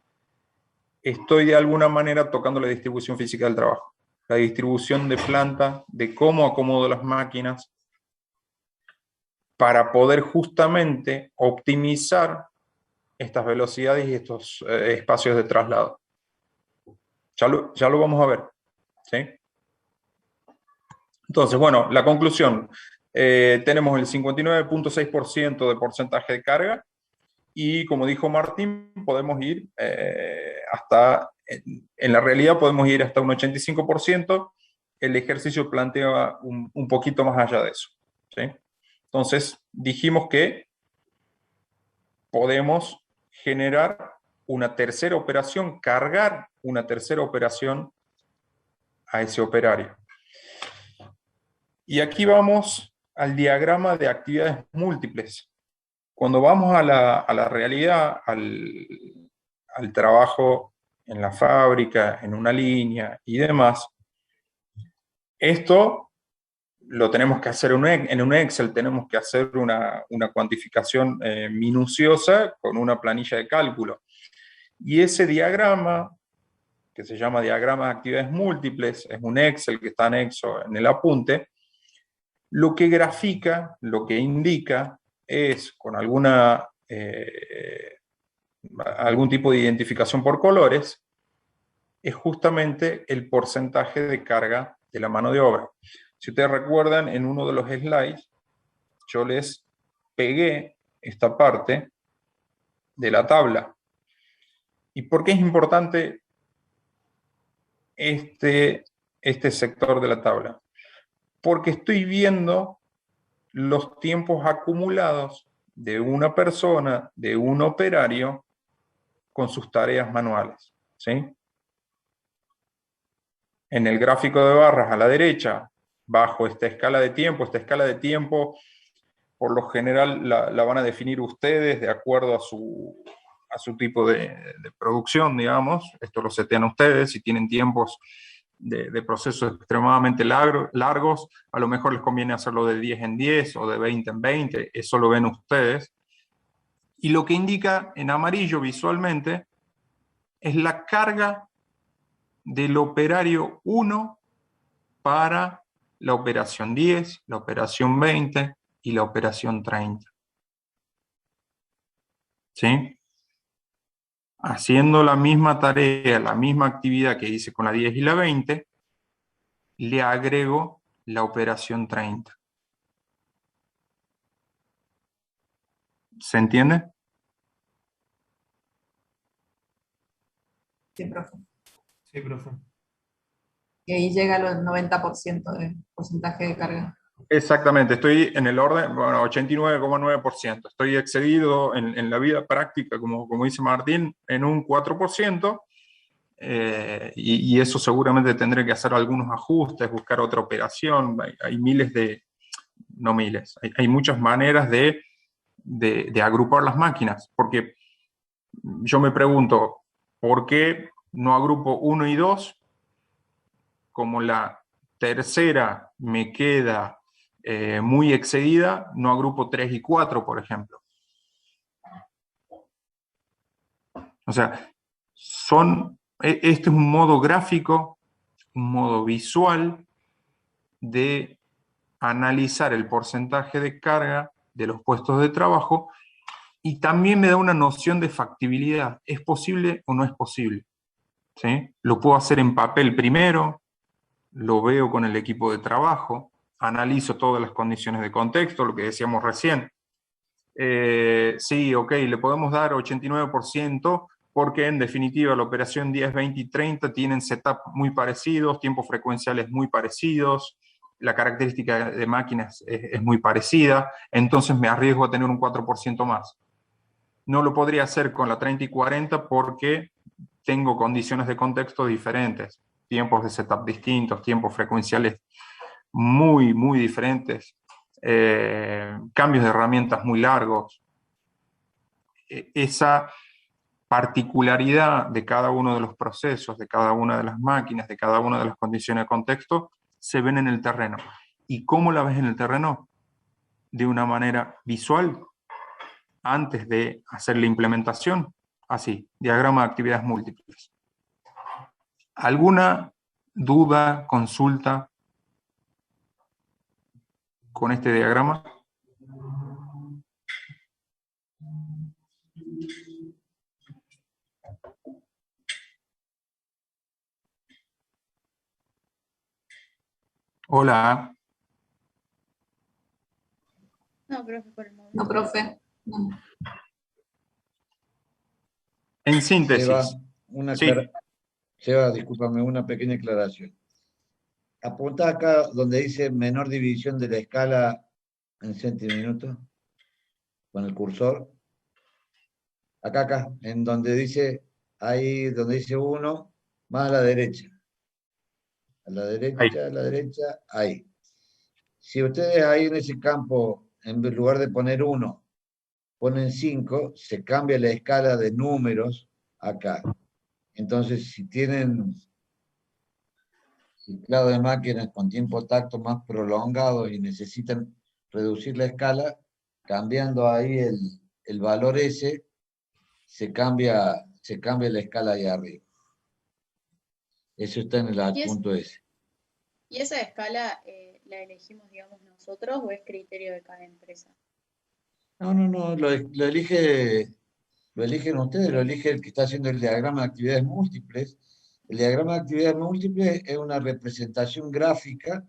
estoy de alguna manera tocando la distribución física del trabajo. La distribución de planta, de cómo acomodo las máquinas, para poder justamente optimizar estas velocidades y estos espacios de traslado. Ya lo vamos a ver. ¿Sí? Entonces, bueno, la conclusión. Tenemos el 59.6% de porcentaje de carga y, como dijo Martín, podemos ir hasta, en la realidad podemos ir hasta un 85%. El ejercicio plantea un poquito más allá de eso. ¿Sí? Entonces, dijimos que podemos generar una tercera operación, cargar una tercera operación a ese operario. Y aquí vamos al diagrama de actividades múltiples. Cuando vamos a la realidad, al trabajo en la fábrica, en una línea y demás, esto lo tenemos que hacer en un Excel, tenemos que hacer una cuantificación minuciosa con una planilla de cálculo. Y ese diagrama, que se llama diagrama de actividades múltiples, es un Excel que está anexo en el apunte, lo que grafica, lo que indica es, con algún tipo de identificación por colores, es justamente el porcentaje de carga de la mano de obra. Si ustedes recuerdan, en uno de los slides, yo les pegué esta parte de la tabla. ¿Y por qué es importante este sector de la tabla? Porque estoy viendo los tiempos acumulados de una persona, de un operario, con sus tareas manuales. ¿Sí? En el gráfico de barras a la derecha, bajo esta escala de tiempo, por lo general la van a definir ustedes de acuerdo a su tipo de producción, digamos. Esto lo setean ustedes. Si tienen tiempos de procesos extremadamente largos, a lo mejor les conviene hacerlo de 10 en 10 o de 20 en 20, eso lo ven ustedes. Y lo que indica en amarillo visualmente es la carga del operario 1 para la operación 10, la operación 20 y la operación 30. ¿Sí? Haciendo la misma tarea, la misma actividad que hice con la 10 y la 20, le agrego la operación 30. ¿Se entiende? Sí, profe. Sí, profe. Y ahí llega al 90% de porcentaje de carga. Exactamente, estoy en el orden, bueno, 89,9%. Estoy excedido en la vida práctica, como dice Martín, en un 4%, y eso seguramente tendré que hacer algunos ajustes, buscar otra operación. Hay miles de, no miles, hay muchas maneras de agrupar las máquinas, porque yo me pregunto, ¿por qué no agrupo 1 y 2? Como la tercera me queda muy excedida, no agrupo 3 y 4, por ejemplo. O sea, este es un modo gráfico, un modo visual de analizar el porcentaje de carga de los puestos de trabajo, y también me da una noción de factibilidad. ¿Es posible o no es posible? ¿Sí? Lo puedo hacer en papel primero, lo veo con el equipo de trabajo, analizo todas las condiciones de contexto, lo que decíamos recién. Sí, ok, le podemos dar 89%, porque en definitiva la operación 10, 20 y 30 tienen setup muy parecidos, tiempos frecuenciales muy parecidos, la característica de máquinas es muy parecida, entonces me arriesgo a tener un 4% más. No lo podría hacer con la 30 y 40 porque tengo condiciones de contexto diferentes, tiempos de setup distintos, tiempos frecuenciales muy, muy diferentes, cambios de herramientas muy largos. Esa particularidad de cada uno de los procesos, de cada una de las máquinas, de cada una de las condiciones de contexto, se ven en el terreno. ¿Y cómo la ves en el terreno? De una manera visual, antes de hacer la implementación. Así, diagrama de actividades múltiples. ¿Alguna duda, consulta con este diagrama? Hola. No, profe, por el momento. No, profe. No. En síntesis. Seba, discúlpame, una pequeña aclaración. Apunta acá donde dice menor división de la escala en centiminutos, con el cursor. Acá, en donde dice, ahí donde dice 1, más a la derecha. A la derecha, ahí. Si ustedes ahí en ese campo, en lugar de poner 1, ponen 5, se cambia la escala de números acá. Entonces, si tienen ciclado de máquinas con tiempo tacto más prolongado y necesitan reducir la escala, cambiando ahí el valor ese, se cambia la escala ahí arriba. Eso está en el adjunto ese. ¿Y esa escala la elegimos, digamos, nosotros o es criterio de cada empresa? No, lo eligen ustedes, lo elige el que está haciendo el diagrama de actividades múltiples. El diagrama de actividades múltiples es una representación gráfica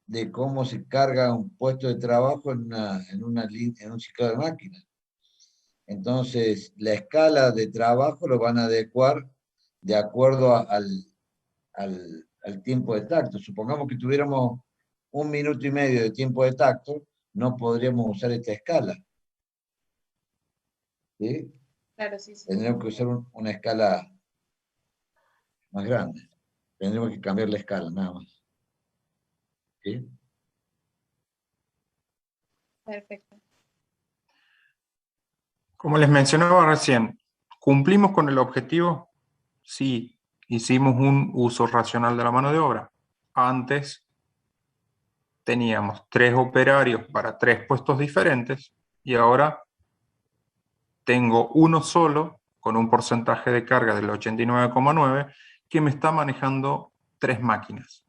de cómo se carga un puesto de trabajo en un ciclo de máquinas. Entonces, la escala de trabajo lo van a adecuar de acuerdo al tiempo de tacto. Supongamos que tuviéramos 1 minuto y medio de tiempo de tacto, no podríamos usar esta escala. ¿Sí? Claro, sí. Tendríamos que usar una escala más grande. Tendremos que cambiar la escala, nada más. ¿Sí? Perfecto. Como les mencionaba recién, ¿cumplimos con el objetivo? Sí, hicimos un uso racional de la mano de obra. Antes teníamos 3 operarios para 3 puestos diferentes y ahora tengo uno solo con un porcentaje de carga del 89,9 que me está manejando 3 máquinas.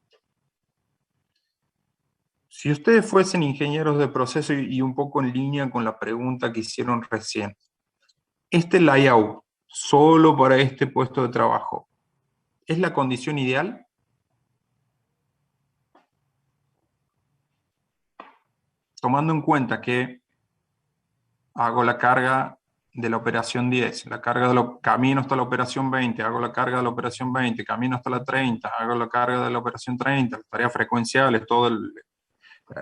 Si ustedes fuesen ingenieros de proceso y un poco en línea con la pregunta que hicieron recién, este layout solo para este puesto de trabajo, ¿es la condición ideal? tomando en cuenta que hago la carga de la operación 10, la carga camino hasta la operación 20, hago la carga de la operación 20, camino hasta la 30, hago la carga de la operación 30, las tareas frecuenciales, toda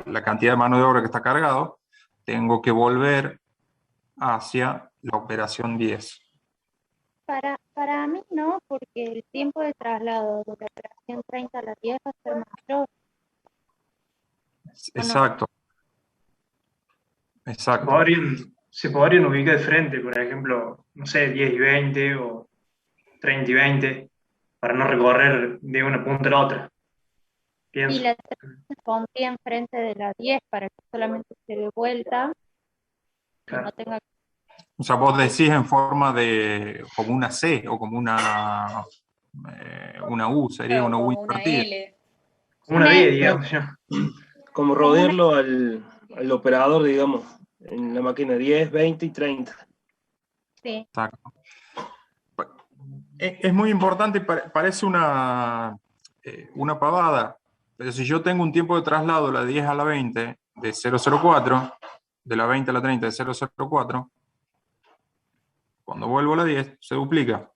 la cantidad de mano de obra que está cargado, tengo que volver hacia la operación 10. Para mí no, porque el tiempo de traslado de la operación 30 a la 10 va a ser mayor. Exacto. Exacto. Se podrían ubicar de frente, por ejemplo, no sé, 10 y 20 o 30 y 20, para no recorrer de una punta a la otra. Pienso. Y la 30 se pondría enfrente de la 10 para que solamente se dé vuelta y no tenga. O sea, vos decís en forma de como una C o como una U, sería una U invertida. Una D, digamos. Como rodearlo al operador, digamos, en la máquina 10, 20 y 30. Sí. Exacto. Es muy importante, parece una pavada, pero si yo tengo un tiempo de traslado de la 10 a la 20 de 004, de la 20 a la 30 de 004, cuando vuelvo a la 10 se duplica.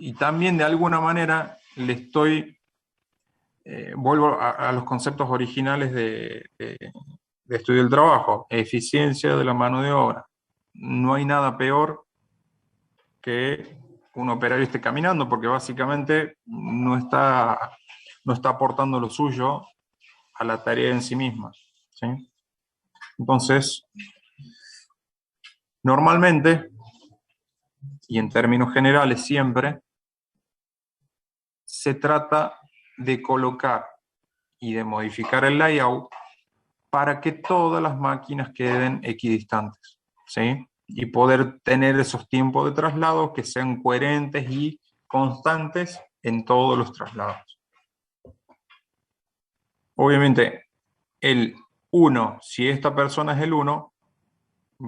Y también de alguna manera le estoy, vuelvo a los conceptos originales de estudio del trabajo, eficiencia de la mano de obra. No hay nada peor que un operario esté caminando, porque básicamente no está aportando lo suyo a la tarea en sí misma, ¿sí? Entonces, normalmente, y en términos generales siempre, se trata de colocar y de modificar el layout para que todas las máquinas queden equidistantes, ¿sí? Y poder tener esos tiempos de traslado que sean coherentes y constantes en todos los traslados. Obviamente, el 1, si esta persona es el 1,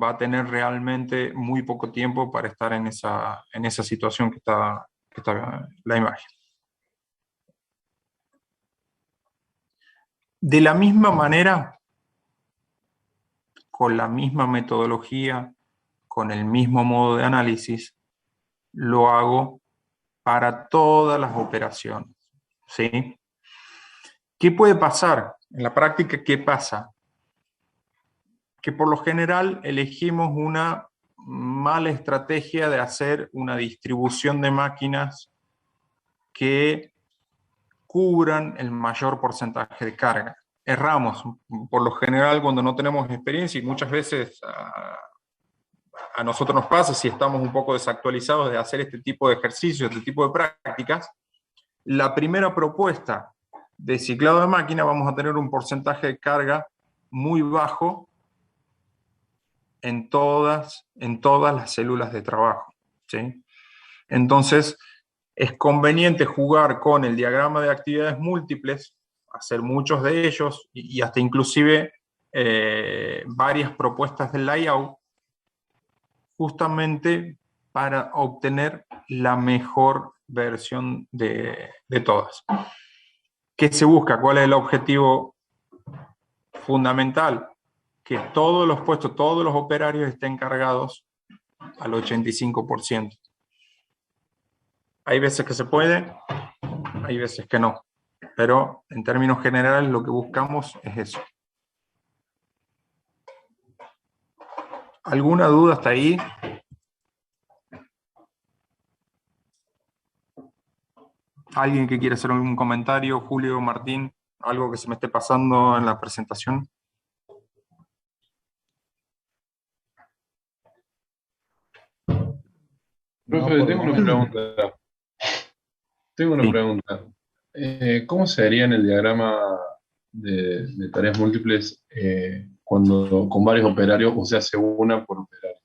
va a tener realmente muy poco tiempo para estar en esa situación que está la imagen. De la misma manera, con la misma metodología, con el mismo modo de análisis, lo hago para todas las operaciones, ¿sí? ¿Qué puede pasar? En la práctica, ¿qué pasa? Que por lo general elegimos una mala estrategia de hacer una distribución de máquinas que cubran el mayor porcentaje de carga. Erramos, por lo general, cuando no tenemos experiencia, y muchas veces a nosotros nos pasa, si estamos un poco desactualizados de hacer este tipo de ejercicios, este tipo de prácticas, la primera propuesta de ciclado de máquina vamos a tener un porcentaje de carga muy bajo en todas las células de trabajo, ¿sí? Entonces, es conveniente jugar con el diagrama de actividades múltiples, hacer muchos de ellos y hasta inclusive varias propuestas de layout, justamente para obtener la mejor versión de todas. ¿Qué se busca? ¿Cuál es el objetivo fundamental? Que todos los puestos, todos los operarios estén cargados al 85%. Hay veces que se puede, hay veces que no. Pero en términos generales lo que buscamos es eso. ¿Alguna duda hasta ahí? ¿Alguien que quiera hacer un comentario? Julio, Martín, algo que se me esté pasando en la presentación. Profe, tengo una pregunta. ¿Cómo sería en el diagrama de tareas múltiples cuando con varios operarios, o se hace una por operario?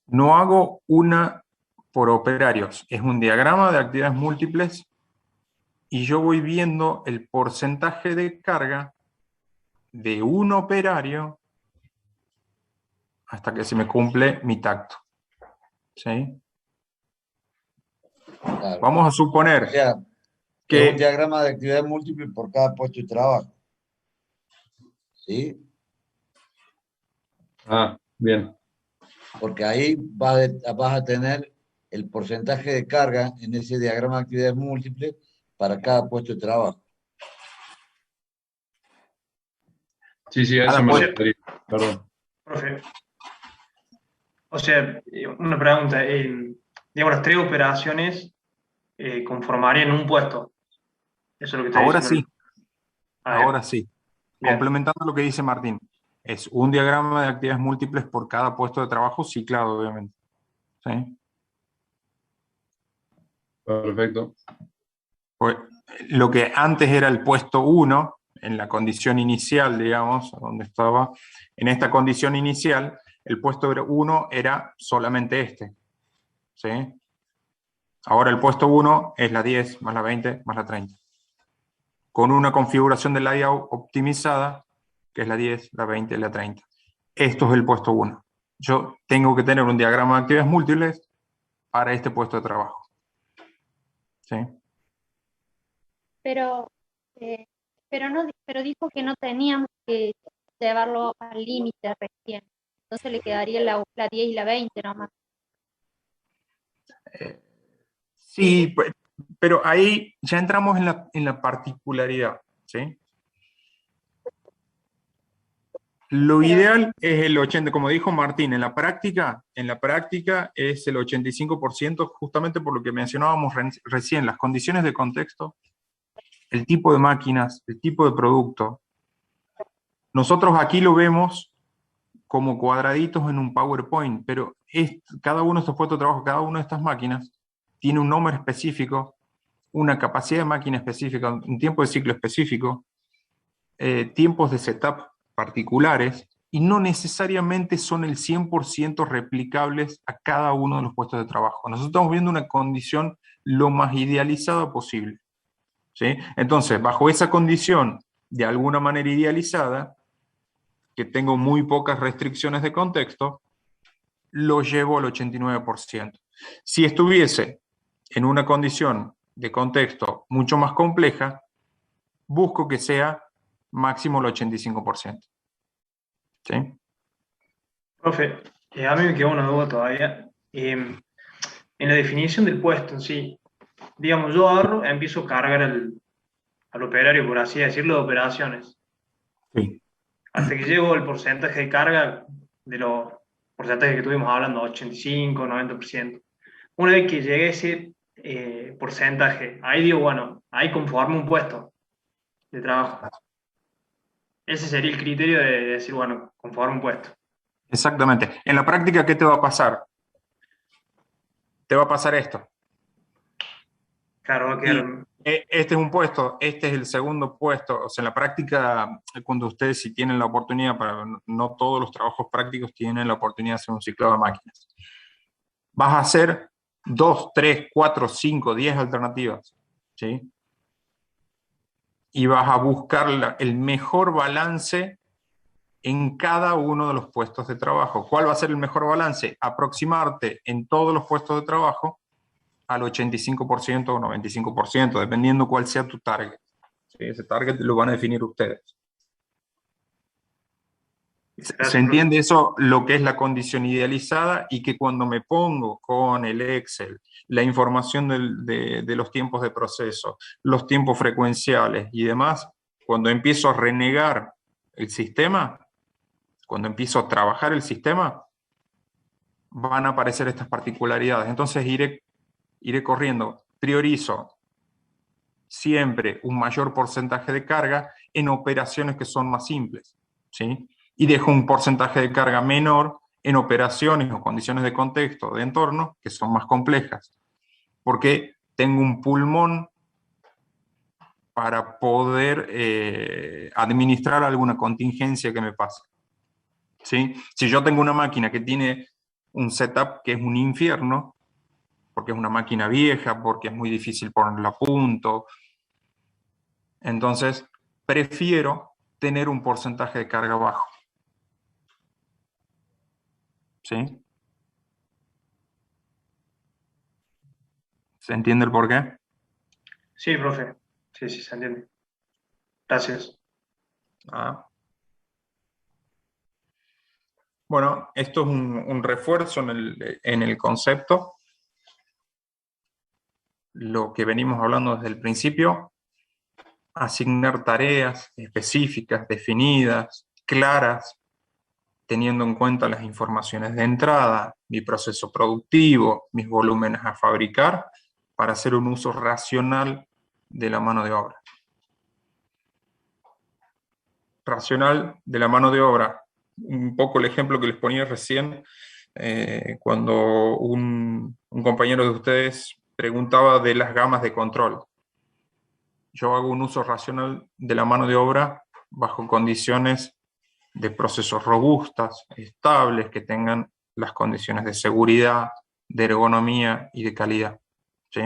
No hago una por operarios. Es un diagrama de actividades múltiples y yo voy viendo el porcentaje de carga de un operario hasta que se me cumple mi tacto. ¿Sí? Claro. Vamos a suponer o sea, que es un diagrama de actividad múltiple por cada puesto de trabajo. ¿sí? Ah, bien. Porque ahí vas a tener el porcentaje de carga en ese diagrama de actividades múltiples para cada puesto de trabajo. Sí, a eso me refería. Perdón. Profe. O sea, una pregunta. Digamos, las 3 operaciones conformarían un puesto. Eso es lo que está Ahora diciendo. sí, ahora sí. Bien. Complementando lo que dice Martín, es un diagrama de actividades múltiples por cada puesto de trabajo ciclado, obviamente. ¿Sí? Perfecto. Pues, lo que antes era el puesto 1, en la condición inicial, digamos, donde estaba, en esta condición inicial, el puesto 1 era solamente este. ¿Sí? Ahora el puesto 1 es la 10 más la 20 más la 30. Con una configuración del layout optimizada, que es la 10, la 20 y la 30. Esto es el puesto 1. Yo tengo que tener un diagrama de actividades múltiples para este puesto de trabajo. ¿Sí? Pero dijo que no teníamos que llevarlo al límite recién. Entonces le quedaría la 10 y la 20 nomás. Sí, pero ahí ya entramos en la particularidad. ¿Sí? Lo ideal es el 80%, como dijo Martín, en la práctica es el 85%, justamente por lo que mencionábamos recién, las condiciones de contexto, el tipo de máquinas, el tipo de producto. Nosotros aquí lo vemos como cuadraditos en un PowerPoint, pero cada uno de estos puestos de trabajo, cada una de estas máquinas, tiene un nombre específico, una capacidad de máquina específica, un tiempo de ciclo específico, tiempos de setup particulares, y no necesariamente son el 100% replicables a cada uno de los puestos de trabajo. Nosotros estamos viendo una condición lo más idealizada posible. ¿Sí? Entonces, bajo esa condición, de alguna manera idealizada, que tengo muy pocas restricciones de contexto, lo llevo al 89%. Si estuviese en una condición de contexto mucho más compleja, busco que sea máximo el 85%. ¿Sí? Profe, a mí me queda una duda todavía. En la definición del puesto en sí, digamos, yo agarro, empiezo a cargar al operario, por así decirlo, de operaciones. Sí. Hasta que llego al porcentaje de carga de los porcentajes que estuvimos hablando, 85, 90%. Una vez que llegue a ese porcentaje, ahí digo, bueno, ahí conformo un puesto de trabajo. Ese sería el criterio de decir, bueno, conformo un puesto. Exactamente. En la práctica, ¿qué te va a pasar? Te va a pasar esto. Claro, va a quedar... Este es un puesto, este es el segundo puesto. O sea, en la práctica, cuando ustedes si tienen la oportunidad, no todos los trabajos prácticos tienen la oportunidad de hacer un ciclado de máquinas. Vas a hacer 2, 3, 4, 5, 10 alternativas. ¿Sí? Y vas a buscar el mejor balance en cada uno de los puestos de trabajo. ¿Cuál va a ser el mejor balance? Aproximarte en todos los puestos de trabajo al 85% o 95%, dependiendo cuál sea tu target. ¿Sí? Ese target lo van a definir ustedes. ¿Se entiende eso, lo que es la condición idealizada? Y que cuando me pongo con el Excel, la información de los tiempos de proceso, los tiempos frecuenciales y demás, cuando empiezo a renegar el sistema, cuando empiezo a trabajar el sistema, van a aparecer estas particularidades. Entonces iré corriendo. Priorizo siempre un mayor porcentaje de carga en operaciones que son más simples, ¿sí? Y dejo un porcentaje de carga menor en operaciones o condiciones de contexto, de entorno, que son más complejas. Porque tengo un pulmón para poder administrar alguna contingencia que me pase. ¿Sí? Si yo tengo una máquina que tiene un setup que es un infierno, porque es una máquina vieja, porque es muy difícil ponerla a punto, entonces prefiero tener un porcentaje de carga bajo. ¿Sí? ¿Se entiende el porqué? Sí, profe. Sí, se entiende. Gracias. Bueno, esto es un refuerzo en el concepto. Lo que venimos hablando desde el principio, asignar tareas específicas, definidas, claras, teniendo en cuenta las informaciones de entrada, mi proceso productivo, mis volúmenes a fabricar, para hacer un uso racional de la mano de obra. Racional de la mano de obra. Un poco el ejemplo que les ponía recién, cuando un compañero de ustedes preguntaba de las gamas de control. Yo hago un uso racional de la mano de obra bajo condiciones de procesos robustas, estables, que tengan las condiciones de seguridad, de ergonomía y de calidad. ¿Sí?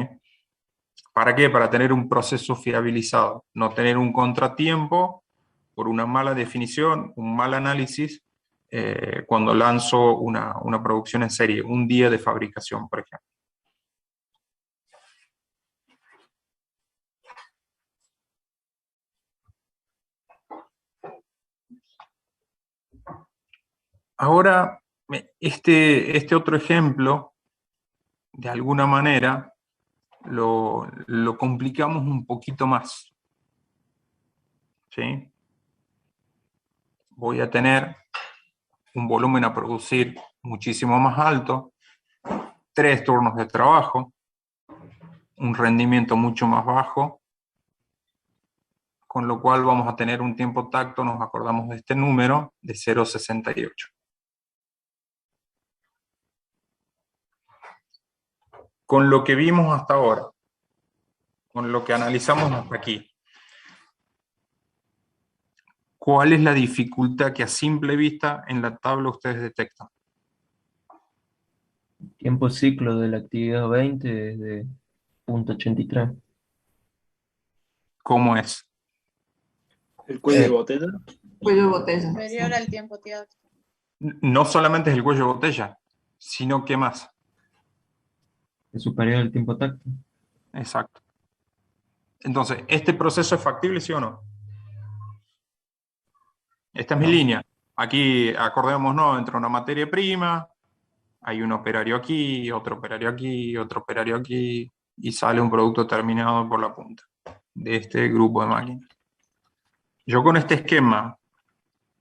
¿Para qué? Para tener un proceso fiabilizado, no tener un contratiempo por una mala definición, un mal análisis, cuando lanzo una producción en serie, un día de fabricación, por ejemplo. Ahora, este otro ejemplo, de alguna manera, lo complicamos un poquito más. ¿Sí? Voy a tener un volumen a producir muchísimo más alto, 3 turnos de trabajo, un rendimiento mucho más bajo, con lo cual vamos a tener un tiempo tacto, nos acordamos de este número, de 0,68. Con lo que vimos hasta ahora, con lo que analizamos hasta aquí, ¿cuál es la dificultad que a simple vista en la tabla ustedes detectan? Tiempo ciclo de la actividad 20 es de 0.83. ¿Cómo es? ¿El cuello de botella? Cuello de botella. Superior al tiempo tacto. No solamente es el cuello de botella, sino que más. Es superior al tiempo tacto. Exacto. Entonces, ¿este proceso es factible, sí o no? Esta es mi línea. Aquí, acordémonos, entra una materia prima, hay un operario aquí, otro operario aquí, otro operario aquí, y sale un producto terminado por la punta de este grupo de máquinas. Yo con este esquema,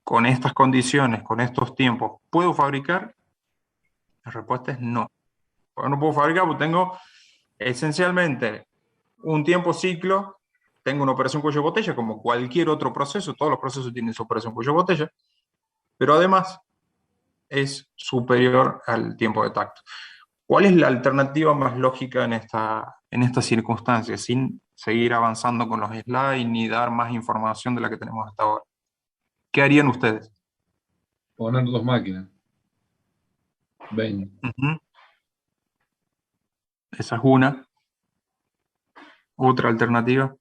con estas condiciones, con estos tiempos, ¿puedo fabricar? La respuesta es no. Porque no puedo fabricar porque tengo esencialmente un tiempo ciclo, tengo una operación cuello de botella como cualquier otro proceso, todos los procesos tienen su operación cuello de botella, pero además es superior al tiempo de tacto. ¿Cuál es la alternativa más lógica en estas circunstancias, sin seguir avanzando con los slides ni dar más información de la que tenemos hasta ahora? ¿Qué harían ustedes? Poner 2 máquinas. 20. Esa es una. Otra alternativa.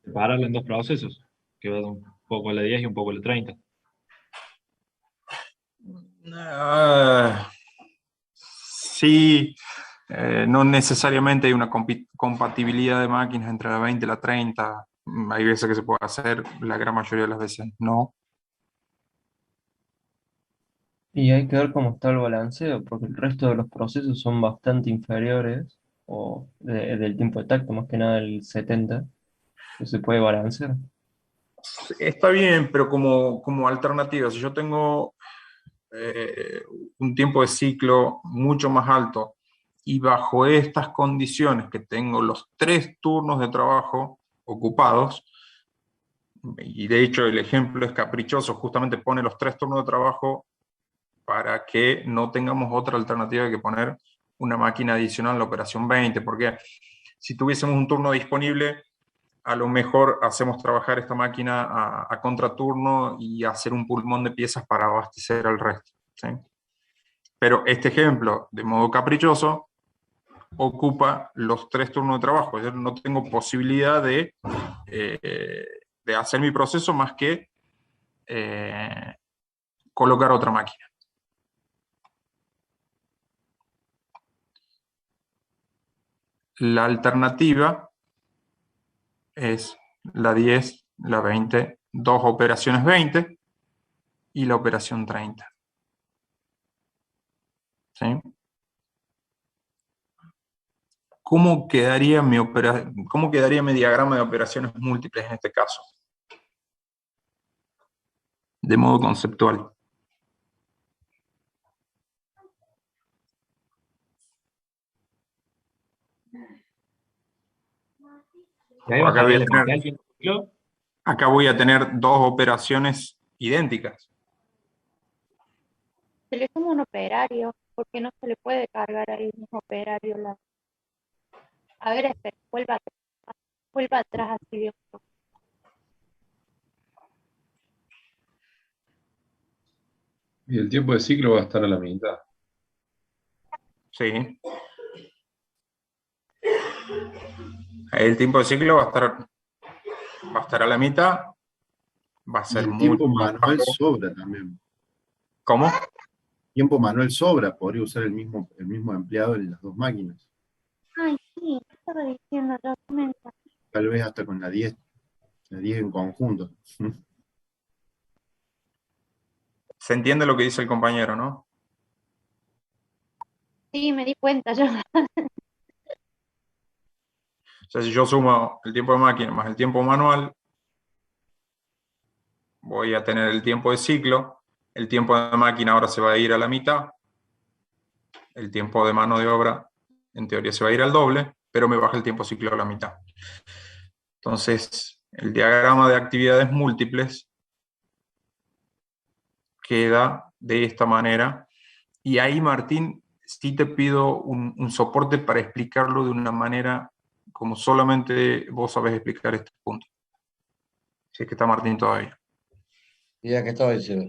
Separarla en 2 procesos, que va un poco a la 10 y un poco a la 30. Sí, no necesariamente hay una compatibilidad de máquinas entre la 20 y la 30. Hay veces que se puede hacer, la gran mayoría de las veces no. Y hay que ver cómo está el balanceo, porque el resto de los procesos son bastante inferiores del tiempo de tacto, más que nada el 70, que se puede balancear. Está bien, pero como alternativa, si yo tengo un tiempo de ciclo mucho más alto y bajo estas condiciones que tengo los 3 turnos de trabajo ocupados, y de hecho el ejemplo es caprichoso, justamente pone los 3 turnos de trabajo para que no tengamos otra alternativa que poner una máquina adicional en la operación 20, porque si tuviésemos un turno disponible, a lo mejor hacemos trabajar esta máquina a contraturno y hacer un pulmón de piezas para abastecer al resto. ¿Sí? Pero este ejemplo, de modo caprichoso, ocupa los 3 turnos de trabajo. Yo no tengo posibilidad de hacer mi proceso más que colocar otra máquina. La alternativa es la 10, la 20, 2 operaciones 20, y la operación 30. ¿Sí? ¿Cómo quedaría mi diagrama de operaciones múltiples en este caso? De modo conceptual. Acá voy a tener dos operaciones idénticas. Se le suma un operario, porque no se le puede cargar al mismo operario la... A ver, espera, vuelva atrás así de un poco. Y el tiempo de ciclo va a estar a la mitad. Sí. El tiempo de ciclo va a estar a la mitad. Va a ser el tiempo mucho más manual bajo. sobra también. ¿Cómo? Tiempo manual sobra, podría usar el mismo empleado en las dos máquinas. Ay, sí, ¿qué estaba diciendo yo? Tal vez hasta con la 10 en conjunto. Se entiende lo que dice el compañero, ¿no? Sí, me di cuenta yo. O sea, si yo sumo el tiempo de máquina más el tiempo manual, voy a tener el tiempo de ciclo. El tiempo de máquina ahora se va a ir a la mitad. El tiempo de mano de obra, en teoría, se va a ir al doble, pero me baja el tiempo ciclo a la mitad. Entonces, el diagrama de actividades múltiples queda de esta manera. Y ahí, Martín, sí te pido un soporte para explicarlo de una manera como solamente vos sabés explicar este punto. Si es que está Martín todavía. Ya que estoy, Seba.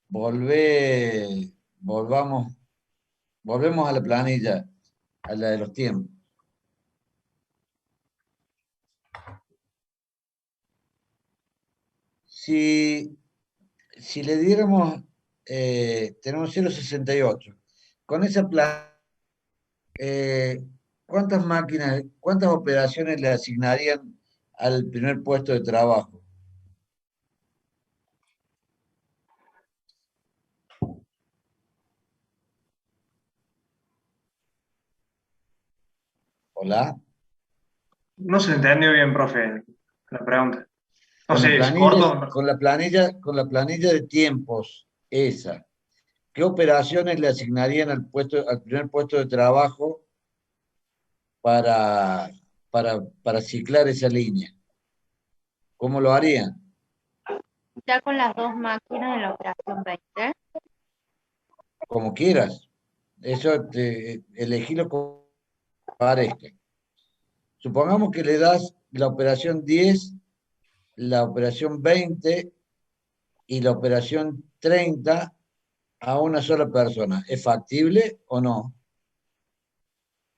Volvemos a la planilla, a la de los tiempos. Si le diéramos, tenemos 0,68. Con esa ¿cuántas operaciones le asignarían al primer puesto de trabajo? ¿Hola? No se entendió bien, profe, la pregunta. No Con la sé, ¿es planilla, corto? con la planilla de tiempos, esa, ¿qué operaciones le asignarían al primer puesto de trabajo para ciclar esa línea? ¿Cómo lo harían? Ya con las dos máquinas en la operación 20. Como quieras. Eso elegirlo como parezca. Supongamos que le das la operación 10, la operación 20 y la operación 30 a una sola persona. ¿Es factible o no?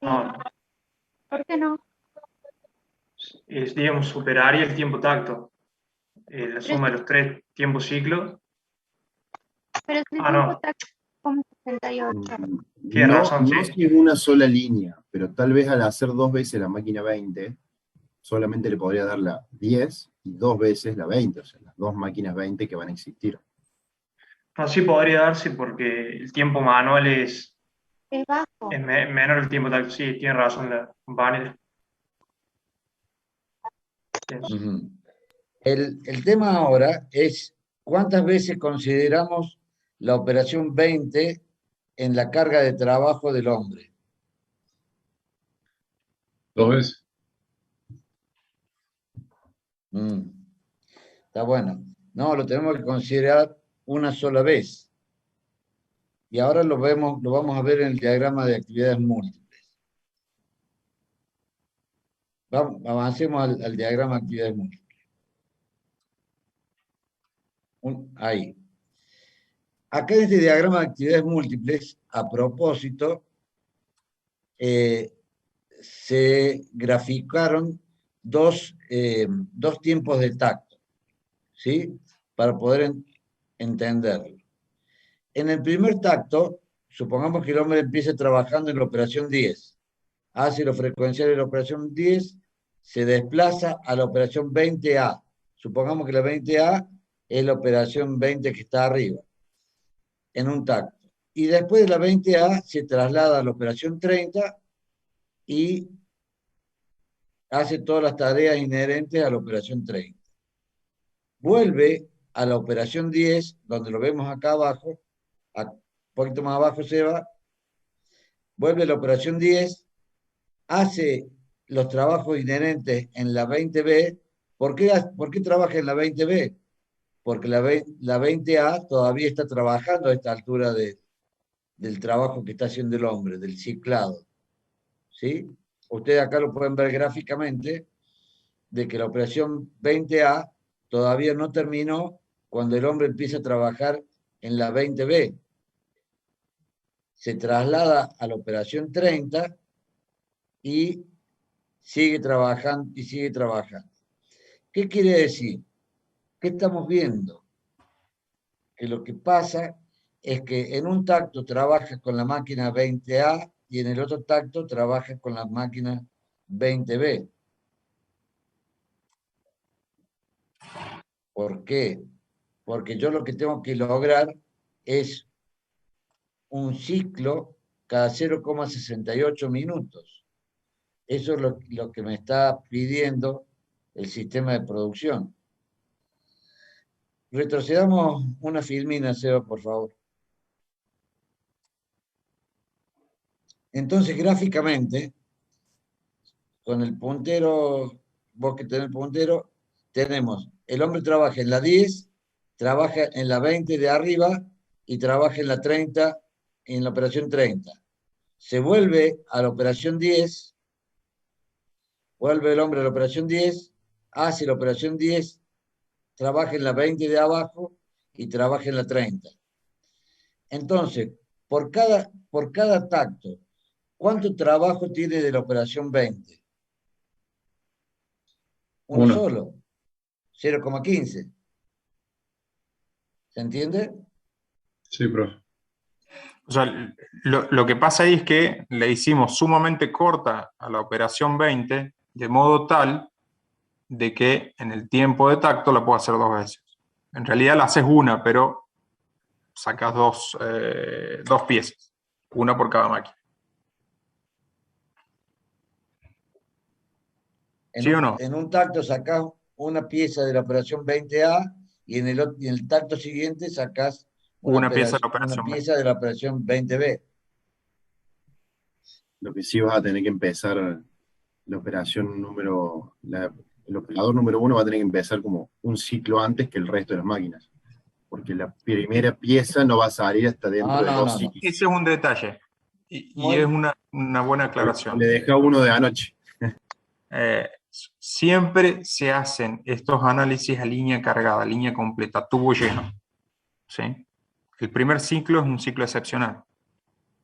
No, ¿Por qué no? es, digamos, superaría el tiempo tacto. La suma de los tres tiempos ciclos. Pero si el Ah, tiempo no, está como 68. tienes No, razón, no sí. si es una sola línea, pero tal vez al hacer dos veces la máquina 20, solamente le podría dar la 10 y dos veces la 20, o sea, las dos máquinas 20 que van a existir. No, sí podría darse porque el tiempo manual es bajo. menor el tiempo tacto. Sí, tiene razón la compañera. Ujú. El tema ahora es cuántas veces consideramos la operación 20 en la carga de trabajo del hombre. Dos veces. Está bueno. No, lo tenemos que considerar una sola vez. Y ahora lo vamos a ver en el diagrama de actividades múltiples. Avancemos al diagrama de actividades múltiples. Ahí. Acá en este diagrama de actividades múltiples, a propósito, se graficaron dos tiempos de tacto, ¿sí? Para poder entenderlo. En el primer tacto, supongamos que el hombre empiece trabajando en la operación 10, hace lo frecuencial de la operación 10, se desplaza a la operación 20A, Supongamos que la 20A es la operación 20 que está arriba, en un tacto. Y después de la 20A se traslada a la operación 30 y hace todas las tareas inherentes a la operación 30. Vuelve a la operación 10, donde lo vemos acá abajo, un poquito más abajo se va, vuelve a la operación 10, hace los trabajos inherentes en la 20B. ¿Por qué trabaja en la 20B? Porque la 20A todavía está trabajando a esta altura del trabajo que está haciendo el hombre, del ciclado. ¿Sí? Ustedes acá lo pueden ver gráficamente, de que la operación 20A todavía no terminó cuando el hombre empieza a trabajar en la 20B. Se traslada a la operación 30 y sigue trabajando y sigue trabajando. ¿Qué quiere decir? ¿Qué estamos viendo? Que lo que pasa es que en un tacto trabaja con la máquina 20A y en el otro tacto trabaja con la máquina 20B. ¿Por qué? Porque yo lo que tengo que lograr es un ciclo cada 0,68 minutos. Eso es lo que me está pidiendo el sistema de producción. Retrocedamos una filmina, Seba, por favor. Entonces, gráficamente, con el puntero, vos que tenés el puntero, tenemos, el hombre trabaja en la 10, trabaja en la 20 de arriba y trabaja en la 30, en la operación 30. Se vuelve a la operación 10, vuelve el hombre a la operación 10, hace la operación 10, trabaja en la 20 de abajo y trabaja en la 30. Entonces, por cada tacto, ¿cuánto trabajo tiene de la operación 20? Uno solo, 0,15. ¿Se entiende? Sí, profe. O sea, lo que pasa ahí es que le hicimos sumamente corta a la operación 20, de modo tal de que en el tiempo de tacto la puedo hacer 2 veces. En realidad la haces una, pero sacas dos piezas, una por cada máquina. ¿Sí o no? En un tacto sacás una pieza de la operación 20A y en el tacto siguiente sacás una pieza de la operación 20B. Lo que sí vas a tener que empezar la operación el operador número 1 va a tener que empezar como un ciclo antes que el resto de las máquinas. Porque la primera pieza no va a salir hasta dentro de 2 ciclos. Ese es un detalle. Y es una buena aclaración. Le deja uno de anoche. Siempre se hacen estos análisis a línea cargada, línea completa, tubo lleno. ¿Sí? El primer ciclo es un ciclo excepcional.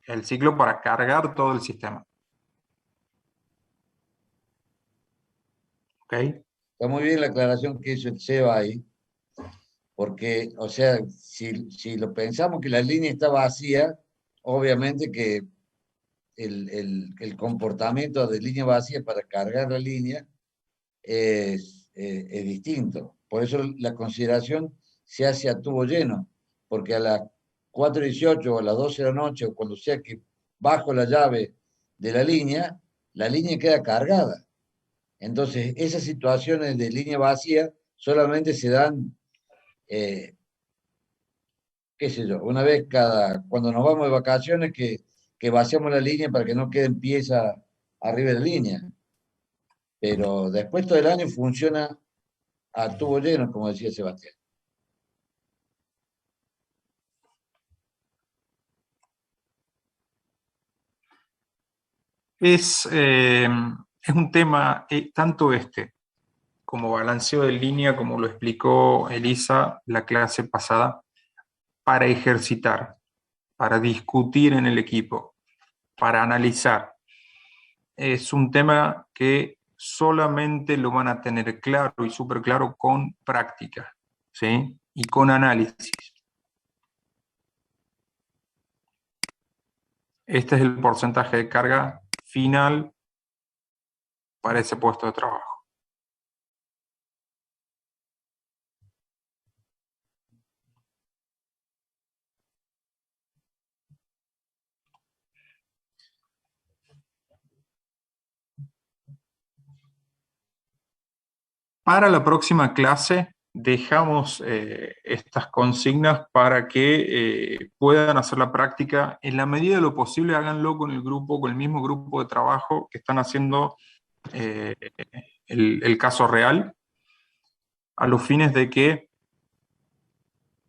El ciclo para cargar todo el sistema. ¿Ok? Está muy bien la aclaración que hizo el Seba ahí, porque, o sea, si lo pensamos que la línea está vacía, obviamente que el comportamiento de línea vacía para cargar la línea es distinto. Por eso la consideración se hace a tubo lleno, porque a las 4:18 o a las 12 de la noche, o cuando sea que bajo la llave de la línea queda cargada. Entonces, esas situaciones de línea vacía solamente se dan, qué sé yo, una vez cuando nos vamos de vacaciones que vaciamos la línea para que no queden piezas arriba de la línea. Pero después todo el año funciona a tubo lleno, como decía Sebastián. Es un tema, tanto como balanceo de línea, como lo explicó Elisa la clase pasada, para ejercitar, para discutir en el equipo, para analizar. Es un tema que solamente lo van a tener claro y súper claro con práctica, ¿sí? Y con análisis. Este es el porcentaje de carga final para ese puesto de trabajo. Para la próxima clase dejamos estas consignas para que puedan hacer la práctica. En la medida de lo posible, háganlo con el grupo, con el mismo grupo de trabajo que están haciendo el caso real, a los fines de que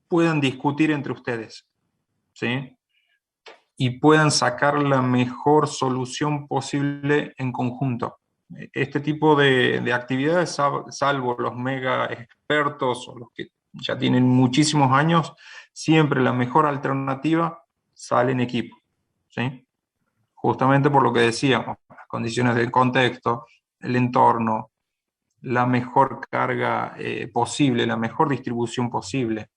puedan discutir entre ustedes, ¿sí? Y puedan sacar la mejor solución posible en conjunto. Este tipo de actividades, salvo los mega expertos o los que ya tienen muchísimos años, siempre la mejor alternativa sale en equipo, ¿sí? Justamente por lo que decíamos, las condiciones del contexto, el entorno, la mejor carga posible, la mejor distribución posible,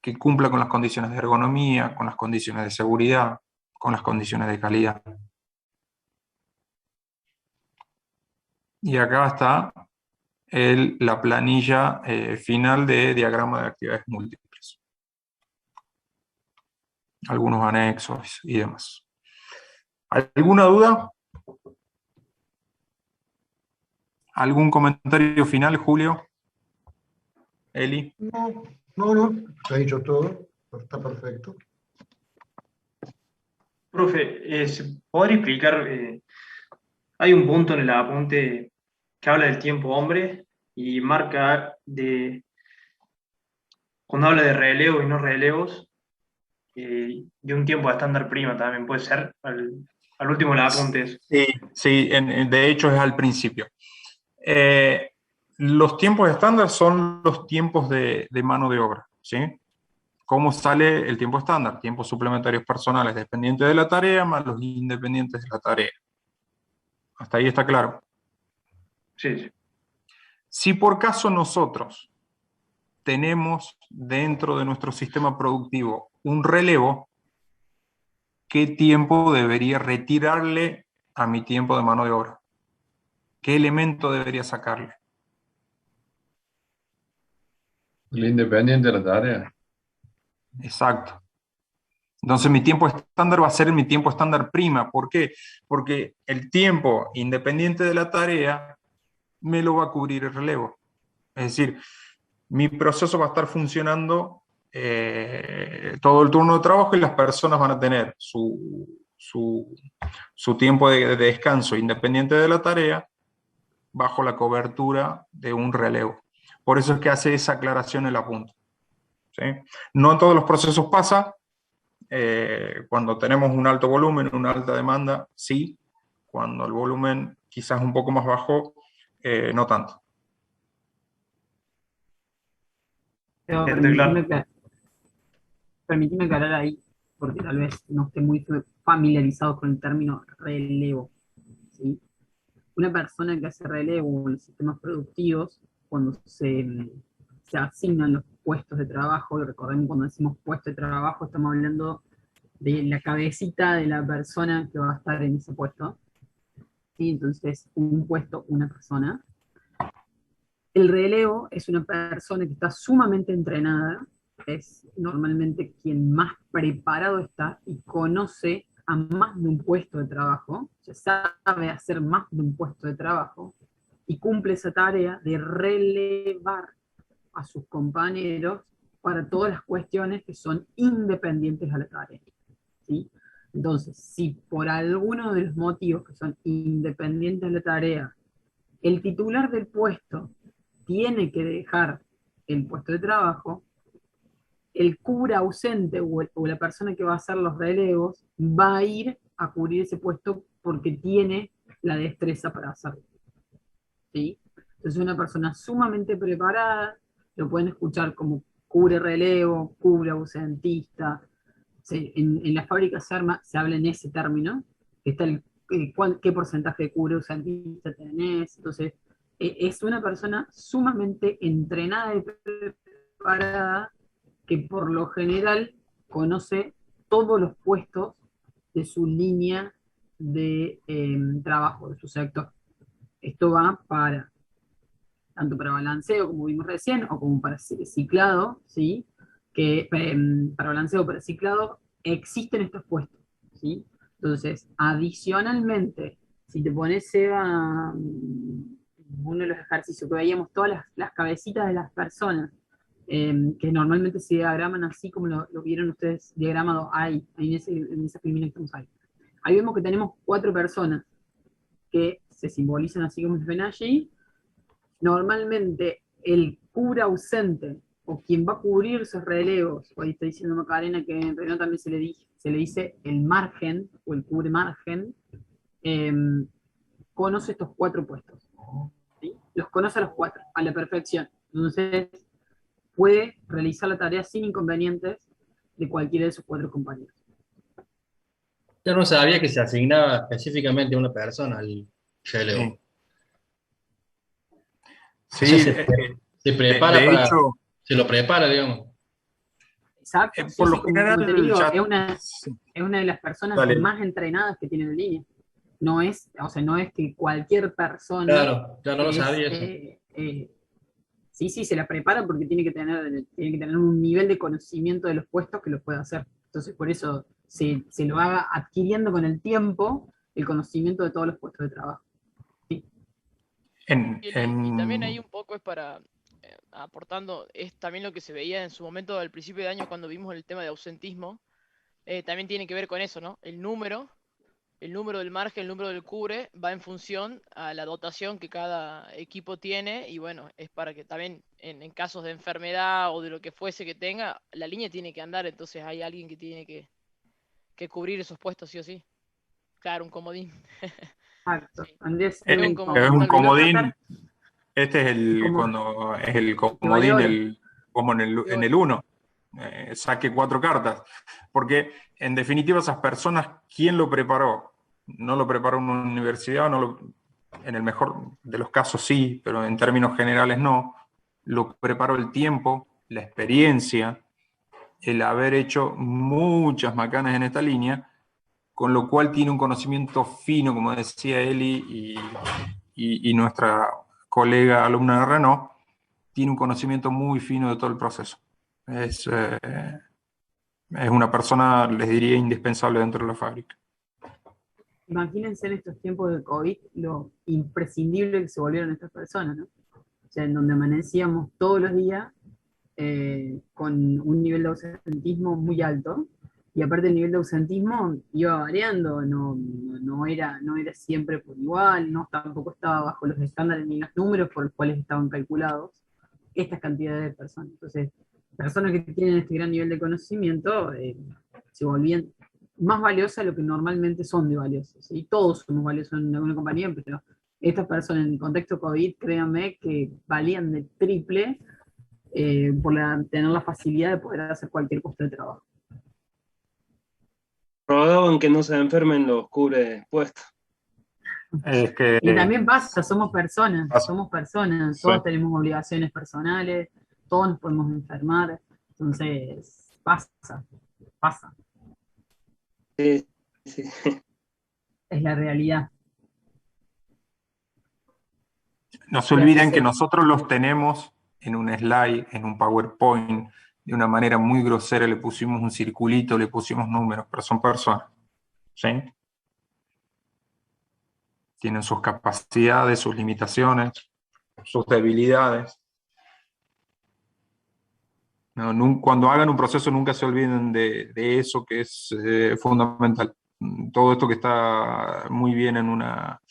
que cumpla con las condiciones de ergonomía, con las condiciones de seguridad, con las condiciones de calidad. Y acá está la planilla final de diagrama de actividades múltiples. Algunos anexos y demás. ¿Alguna duda? ¿Algún comentario final, Julio? Eli. No, se ha dicho todo, está perfecto. Profe, ¿se podría explicar? Hay un punto en el apunte que habla del tiempo hombre y marca cuando habla de relevos y no relevos, y un tiempo estándar prima también puede ser, al último el apunte eso. Sí, de hecho es al principio. Los tiempos estándar son los tiempos de mano de obra, ¿sí? ¿Cómo sale el tiempo estándar? Tiempos suplementarios personales dependientes de la tarea más los independientes de la tarea. ¿Hasta ahí está claro? Sí. Si por caso nosotros tenemos dentro de nuestro sistema productivo un relevo, ¿qué tiempo debería retirarle a mi tiempo de mano de obra? ¿Qué elemento debería sacarle? El independiente de la tarea. Exacto. Entonces mi tiempo estándar va a ser mi tiempo estándar prima. ¿Por qué? Porque el tiempo independiente de la tarea me lo va a cubrir el relevo. Es decir, mi proceso va a estar funcionando todo el turno de trabajo y las personas van a tener su tiempo de descanso independiente de la tarea bajo la cobertura de un relevo. Por eso es que hace esa aclaración en el apunte. ¿Sí? No en todos los procesos pasa. Cuando tenemos un alto volumen, una alta demanda, sí. Cuando el volumen quizás un poco más bajo, no tanto. Pero permíteme aclarar ahí, porque tal vez no esté muy familiarizado con el término relevo, ¿sí? Una persona que hace relevo en los sistemas productivos, cuando se asignan los puestos de trabajo, y recordemos cuando decimos puesto de trabajo, estamos hablando de la cabecita de la persona que va a estar en ese puesto, ¿sí? Entonces, un puesto, una persona. El relevo es una persona que está sumamente entrenada, es normalmente quien más preparado está y conoce a más de un puesto de trabajo, o sea, sabe hacer más de un puesto de trabajo y cumple esa tarea de relevar a sus compañeros para todas las cuestiones que son independientes a la tarea, ¿sí? Entonces, si por alguno de los motivos que son independientes de la tarea, el titular del puesto tiene que dejar el puesto de trabajo, el cubra ausente o la persona que va a hacer los relevos va a ir a cubrir ese puesto porque tiene la destreza para hacerlo, ¿sí? Entonces es una persona sumamente preparada, lo pueden escuchar como cubre relevo, cubre ausentista. Sí, en la fábrica se habla en ese término, que está qué porcentaje de cubre ausentista tenés. Entonces es una persona sumamente entrenada y preparada que por lo general conoce todos los puestos de su línea de trabajo, de su sector. Esto va tanto para balanceo, como vimos recién, o como para ciclado, ¿sí? Que para balanceo o para ciclado existen estos puestos, ¿sí? Entonces, adicionalmente, si te pones, Seba, uno de los ejercicios que veíamos todas las cabecitas de las personas, que normalmente se diagraman así como lo vieron ustedes diagramado ahí en esa filmina que estamos ahí. Ahí vemos que tenemos 4 personas que se simbolizan así como se ven allí. Normalmente el cubra ausente, o quien va a cubrir esos relevos, o ahí está diciendo Macarena que en Renault también se le dice el margen, o el cubre margen, conoce estos 4 puestos. ¿Sí? Los conoce a los 4, a la perfección. Entonces, puede realizar la tarea sin inconvenientes de cualquiera de sus 4 compañeros. Yo no sabía que se asignaba específicamente a una persona al relevo. Sí, o sea, se prepara de para, hecho, se lo prepara, digamos. Exacto. por Sí, lo sí, como general, te digo, ya- es una de las personas Dale. más entrenadas que tiene la línea. No es, o sea, no es que cualquier persona. Claro, no lo sabía eso. Sí, se la prepara porque tiene que tener un nivel de conocimiento de los puestos que lo pueda hacer. Entonces, por eso se lo va adquiriendo con el tiempo el conocimiento de todos los puestos de trabajo. en, Y también ahí un poco es para, aportando, es también lo que se veía en su momento al principio de año cuando vimos el tema de ausentismo, también tiene que ver con eso, ¿no? El número del margen, el número del cubre, va en función a la dotación que cada equipo tiene, y bueno, es para que también en casos de enfermedad o de lo que fuese que tenga, la línea tiene que andar, entonces hay alguien que tiene que cubrir esos puestos sí o sí. Claro, un comodín. Exacto. Andrés, es un comodín. Este es cuando es el comodín, como en el 1. Saque 4 cartas. Porque, en definitiva, esas personas, ¿quién lo preparó? No lo preparó una universidad, en el mejor de los casos sí, pero en términos generales no. Lo preparó el tiempo, la experiencia, el haber hecho muchas macanas en esta línea, con lo cual tiene un conocimiento fino, como decía Eli y nuestra colega alumna de Renault, tiene un conocimiento muy fino de todo el proceso. Es una persona, les diría, indispensable dentro de la fábrica. Imagínense en estos tiempos de COVID lo imprescindible que se volvieron estas personas, ¿no? O sea, en donde amanecíamos todos los días con un nivel de ausentismo muy alto, y aparte el nivel de ausentismo iba variando, no era siempre por igual, tampoco estaba bajo los estándares ni los números por los cuales estaban calculados estas cantidades de personas. Entonces, personas que tienen este gran nivel de conocimiento se volvían más valiosas de lo que normalmente son de valiosos. Y todos somos valiosos en alguna compañía, pero estas personas en el contexto COVID, créanme que valían de triple por tener la facilidad de poder hacer cualquier puesto de trabajo. Rogaban que no se enfermen los cubre puestos. Y también pasa, somos personas, Sí. todos tenemos obligaciones personales, todos nos podemos enfermar, entonces pasa. Sí. Es la realidad. No se olviden que nosotros los tenemos en un slide, en un PowerPoint, de una manera muy grosera, le pusimos un circulito, le pusimos números, pero son personas. ¿Sí? Tienen sus capacidades, sus limitaciones, sus debilidades. Cuando hagan un proceso, nunca se olviden de eso, que es fundamental. Todo esto que está muy bien en una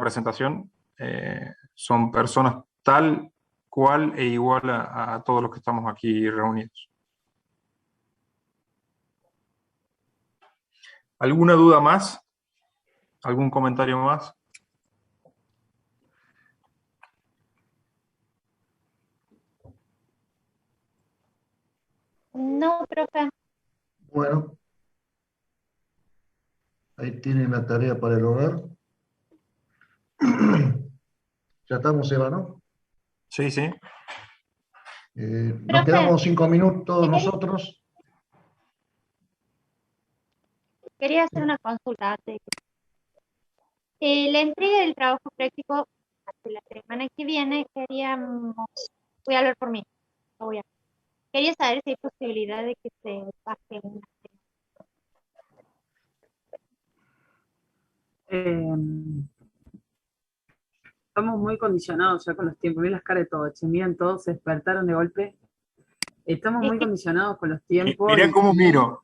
presentación, son personas tal cual e igual a todos los que estamos aquí reunidos. ¿Alguna duda más? ¿Algún comentario más? No, profe. Bueno, ahí tienen la tarea para el hogar. Ya estamos, Eva, ¿no? Sí. Nos quedamos 5 minutos nosotros. Quería hacer una consulta antes. La entrega del trabajo práctico hasta la semana que viene, voy a hablar por mí. Quería saber si hay posibilidad de que se baje una Estamos muy condicionados ya con los tiempos. Miren las caras de todos, che, miren todos, se despertaron de golpe. Estamos muy condicionados con los tiempos. Mirá cómo miro.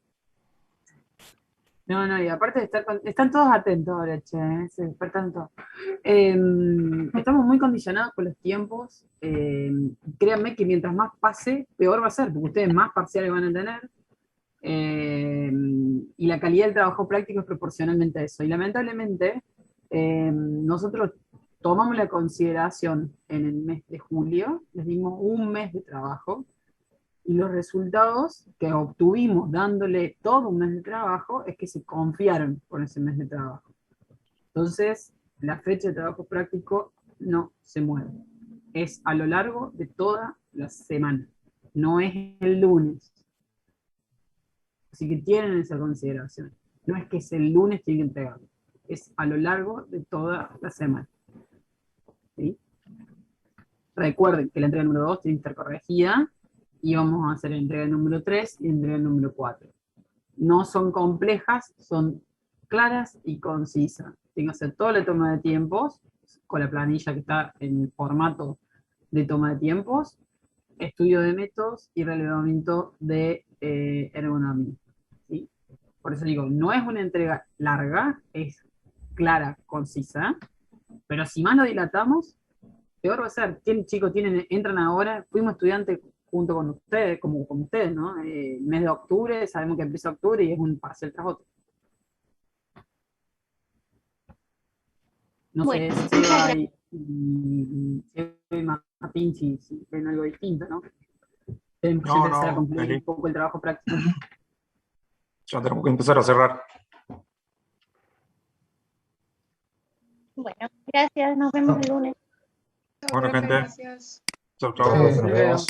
No, y aparte de estar están todos atentos ahora, che, se despertan todos. Estamos muy condicionados con los tiempos. Créanme que mientras más pase, peor va a ser, porque ustedes más parciales van a tener. Y la calidad del trabajo práctico es proporcionalmente a eso. Y lamentablemente, nosotros tomamos la consideración en el mes de julio, les dimos un mes de trabajo, y los resultados que obtuvimos dándole todo un mes de trabajo es que se confiaron con ese mes de trabajo. Entonces, la fecha de trabajo práctico no se mueve. Es a lo largo de toda la semana. No es el lunes. Así que tienen esa consideración. No es que es el lunes tienen que entregarlo. Es a lo largo de toda la semana. ¿Sí? Recuerden que la entrega número 2 tiene que estar corregida y vamos a hacer la entrega número 3 y la entrega número 4. No son complejas, son claras y concisas. Tienen que hacer toda la toma de tiempos con la planilla que está en el formato de toma de tiempos, estudio de métodos y relevamiento de ergonomía. ¿Sí? Por eso digo, no es una entrega larga, es clara, concisa, pero si más lo dilatamos, peor va a ser. Chicos, entran ahora, fuimos estudiantes junto con ustedes, como ustedes, ¿no? El mes de octubre, sabemos que empieza octubre y es un parcial tras otro. No Bueno, sé si Seba y Martín si ven algo distinto, ¿no? Tenemos que empezar a concluir un poco el trabajo práctico. Ya tenemos que empezar a cerrar. Bueno, gracias, nos vemos el lunes. Bueno, gente. Gracias. Chau, chau. Nos vemos.